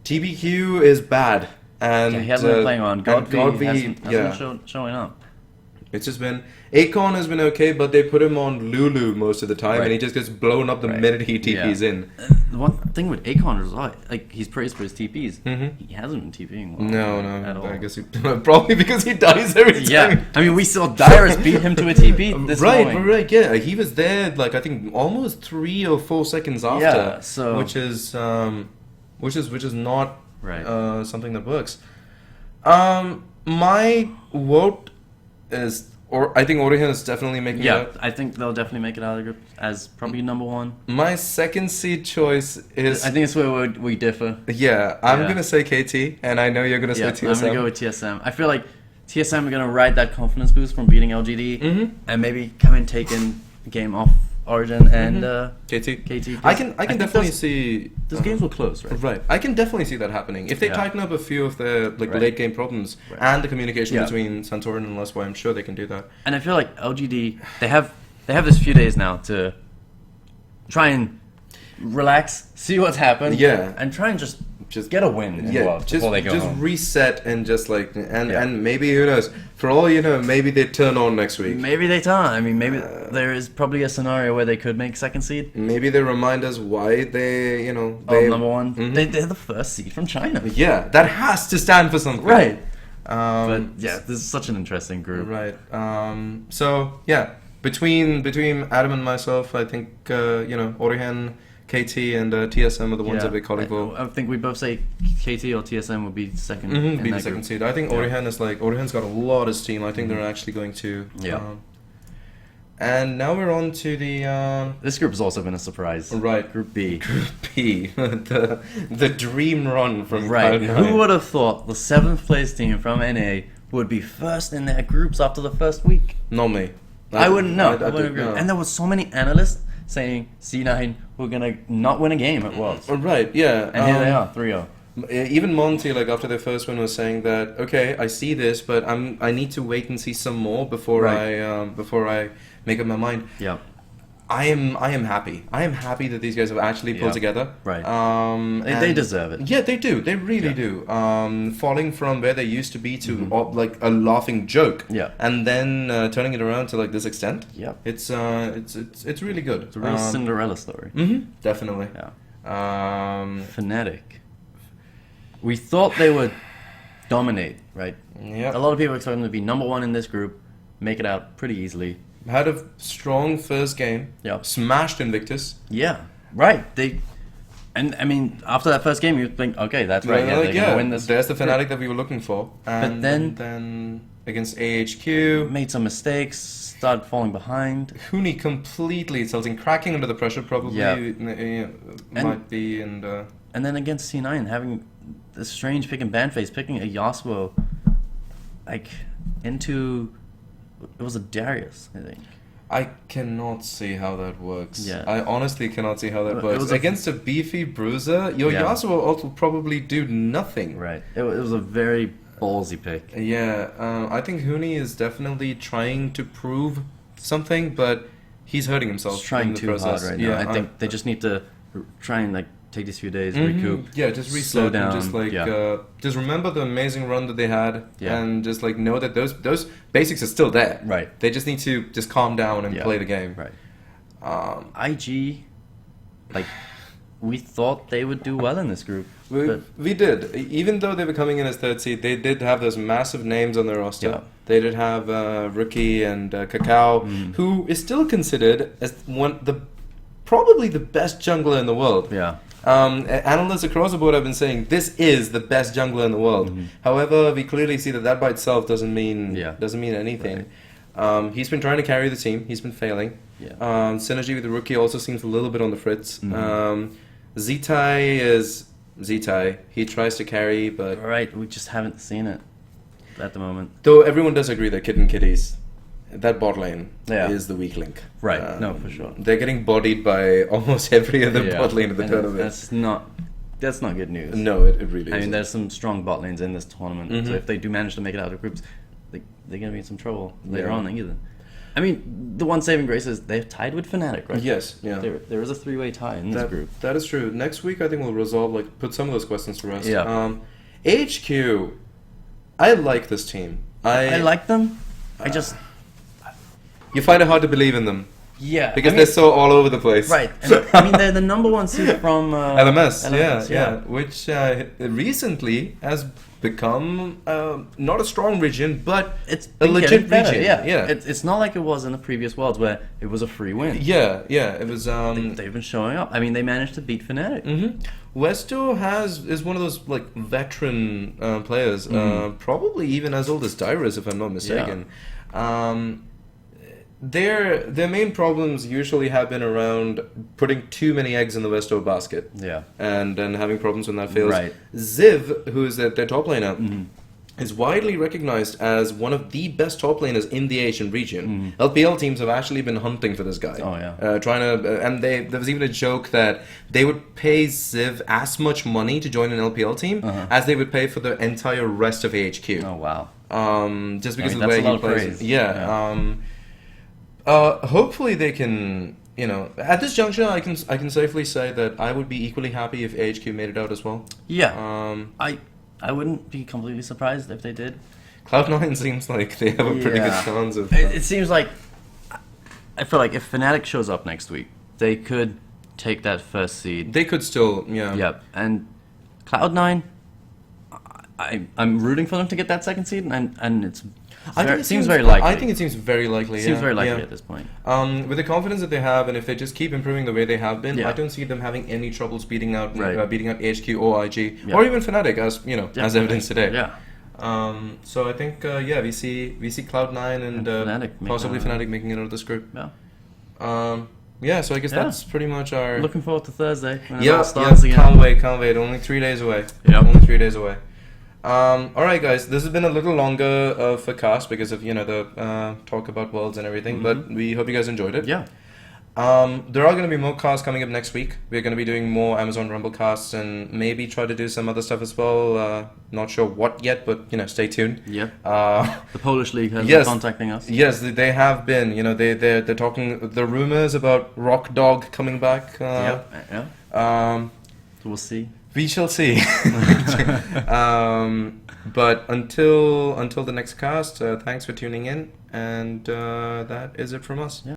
TBQ is bad, and Yeah, he hasn't been playing on. Godv hasn't showing up. It's just been Akon has been okay, but they put him on Lulu most of the time, and he just gets blown up the minute he TPs in. The one thing with Akon is like he's praised for his TPs. He hasn't been TPing well. No, at all. I guess probably because he dies every time. Yeah, I mean we saw Dyrus beat him to a TP this morning. Right, yeah. He was there like I think almost 3 or 4 seconds after. Yeah, so which is not Right. Something that works. My vote is, or I think Origen is definitely making it Yeah, out. I think they'll definitely make it out of the group as probably number one. My second seed choice is, I think it's where we differ. yeah, I'm Yeah. gonna say KT, and I know you're gonna say Yeah, TSM. I'm gonna go with TSM. I feel like TSM are gonna ride that confidence boost from beating LGD Mhm. and maybe come in taking a game off Origin and KT. KT. I can think definitely those- see Those games were close, right? Right, I can definitely see that happening if they Yeah. tighten up a few of the Right. late game problems Right. and the communication Yeah. between Santorin and Lesboy. I'm sure they can do that. And I feel like LGD they have this few days now to try and relax, see what's happened, Yeah. and try and just Just get a win in Yeah, Worlds just before they go home. reset and just like and Yeah. and maybe who knows? For all you know, maybe they turn on next week. Maybe they can't. I mean, maybe there is probably a scenario where they could make second seed. Maybe they remind us why they Number one, Mhm. they're the first seed from China. Yeah, that has to stand for something. Right. Um, But yeah, this is such an interesting group. Right. So yeah, between Adam and myself, I think Origen, KT, and TSM are the ones that we're calling for. I think we both say KT or TSM would be second. Mm-hmm, in be the that second group. seed. I think Yeah. Origen's got a lot of steam. I think they're actually going to. Yeah. And now we're on to the This group has also been a surprise. right Group B. Group B, the dream run from Right. Cloud9. Who would have thought the 7th place team from NA would be first in their groups after the first week? Not me. I wouldn't know. I did- wouldn't agree. no. And there were so many analysts saying C9 were gonna not win a game at Worlds. Right. Yeah. And here they are, 3-0. Even Monty, like after their first win, was saying that okay, I see this, but I need to wait and see some more before I make up my mind. Yeah. I am happy. I am happy that these guys have actually pulled Yeah. together. Right. They They deserve it. Yeah, they do. They really do. Falling from where they used to be to like a laughing joke. Yeah. And then turning it around to like this extent. Yeah. It's really good. It's a real Cinderella story. Definitely. Yeah. Um, Fnatic. We thought they would dominate, right? yeah. A lot of people expect them to be number one in this group, make it out pretty easily. Had a strong first game. Yeah. Smashed Invictus. Yeah, right. And I mean, after that first game, you think, okay, that's right. Yeah, they're gonna win this. There's the Fnatic that we were looking for. And then against AHQ, Made some mistakes, started falling behind. Huni completely tilting, cracking under the pressure probably might be, and And then against C9, having this strange pick and ban phase, picking a Yasuo, like, into... It was a Darius, I think. I cannot see how that works. Yeah. I honestly cannot see how that It works. was Against a beefy bruiser, your Yeah. Yasuo ult will probably do nothing. Right. It was a very ballsy pick. Yeah, I think Huni is definitely trying to prove something, but he's hurting himself. He's trying in the too process. hard right now. I think they just need to try and, like, take these few days, Mhm. recoup. Yeah, just reset slow down. and just like just remember the amazing run that they had, Yeah. and just like know that those basics are still there. Right. They just need to just calm down and Yeah. play the game. Right. Um, IG, like, we thought they would do well in this group. but we did. Even though they were coming in as third seed, they did have those massive names on their roster. Yeah. They did have Rookie and Kakao, Mm. who is still considered as probably the best jungler in the world. yeah. Analysts across the board have been saying this is the best jungler in the world. Mhm. However, we clearly see that by itself doesn't mean Yeah. anything. He's been trying to carry the team. He's been failing. Yeah. Synergy with the Rookie also seems a little bit on the fritz. Mhm. Zitai is Zitai. He tries to carry, but Right, we just haven't seen it at the moment. though everyone does agree that Kitten Kitties, that bot lane Yeah. is the weak link. Right, no, for sure. They're getting bodied by almost every other Yeah. bot lane of the And tournament. That's not good news. No, it really I mean, isn't. there's some strong bot lanes in this tournament, so Mhm. if they do manage to make it out of groups, they're going to be in some trouble later Yeah. on either. I mean, the one saving grace is they're tied with Fnatic, right? Yes, yeah. There is a three-way tie in this group. That is true. Next week, I think we'll resolve, put some of those questions to rest. Yeah. HQ, I like this team. I like them. I just... You find it hard to believe in them. Yeah, because they're so all over the place. right. And, I mean, they're the number one seed from LMS, LMS, yeah, which recently has become not a strong region, but It's a been legit getting better, region. yeah. It's not like it was in the previous worlds where it was a free win. Yeah, it was. They've been showing up. I mean, they managed to beat Fnatic. Westo is one of those like veteran players, probably even as old as Dyrus, if I'm not mistaken. Their main problems usually have been around putting too many eggs in the Westo basket. Yeah. And then having problems when that fails. Right. Ziv, who is their top laner, is widely recognized as one of the best top laners in the Asian region. LPL teams have actually been hunting for this guy. Oh, yeah. Trying to, and there was even a joke that they would pay Ziv as much money to join an LPL team as they would pay for the entire rest of AHQ. Oh, wow. Just because of the that's way a lot he of plays. praise. Yeah. Hopefully they can, at this juncture, I can safely say that I would be equally happy if AHQ made it out as well. Yeah. I wouldn't be completely surprised if they did. Cloud9 seems like they have a pretty good chance of. It seems like I feel like if Fnatic shows up next week, they could take that first seed. They could still, yeah. Yep. And Cloud9, I'm rooting for them to get that second seed, and it seems very likely. I think it seems very likely. Seems very likely at this point. With the confidence that they have, and if they just keep improving the way they have been, Yeah. I don't see them having any troubles beating out Right. HQ or IG Yeah. or even Fnatic, as as evidenced today. Yeah. So I think we see Cloud9 and Fnatic possibly Fnatic making it out of this group. Yeah. So I guess that's pretty much our. Looking forward to Thursday when it all Yeah, starts again. can't wait. Only 3 days away. Yep. Only 3 days away. All right, guys. This has been a little longer of a cast because of the talk about worlds and everything. But we hope you guys enjoyed it. Yeah. There are going to be more casts coming up next week. We're going to be doing more Amazon Rumble casts and maybe try to do some other stuff as well. Not sure what yet, but stay tuned. Yeah. The Polish League has been Yes. contacting us. Yes, they have been. They're talking the rumors about Rock Dog coming back. Yeah. So we'll see. We shall see. But until the next cast, thanks for tuning in, and that is it from us. Yeah.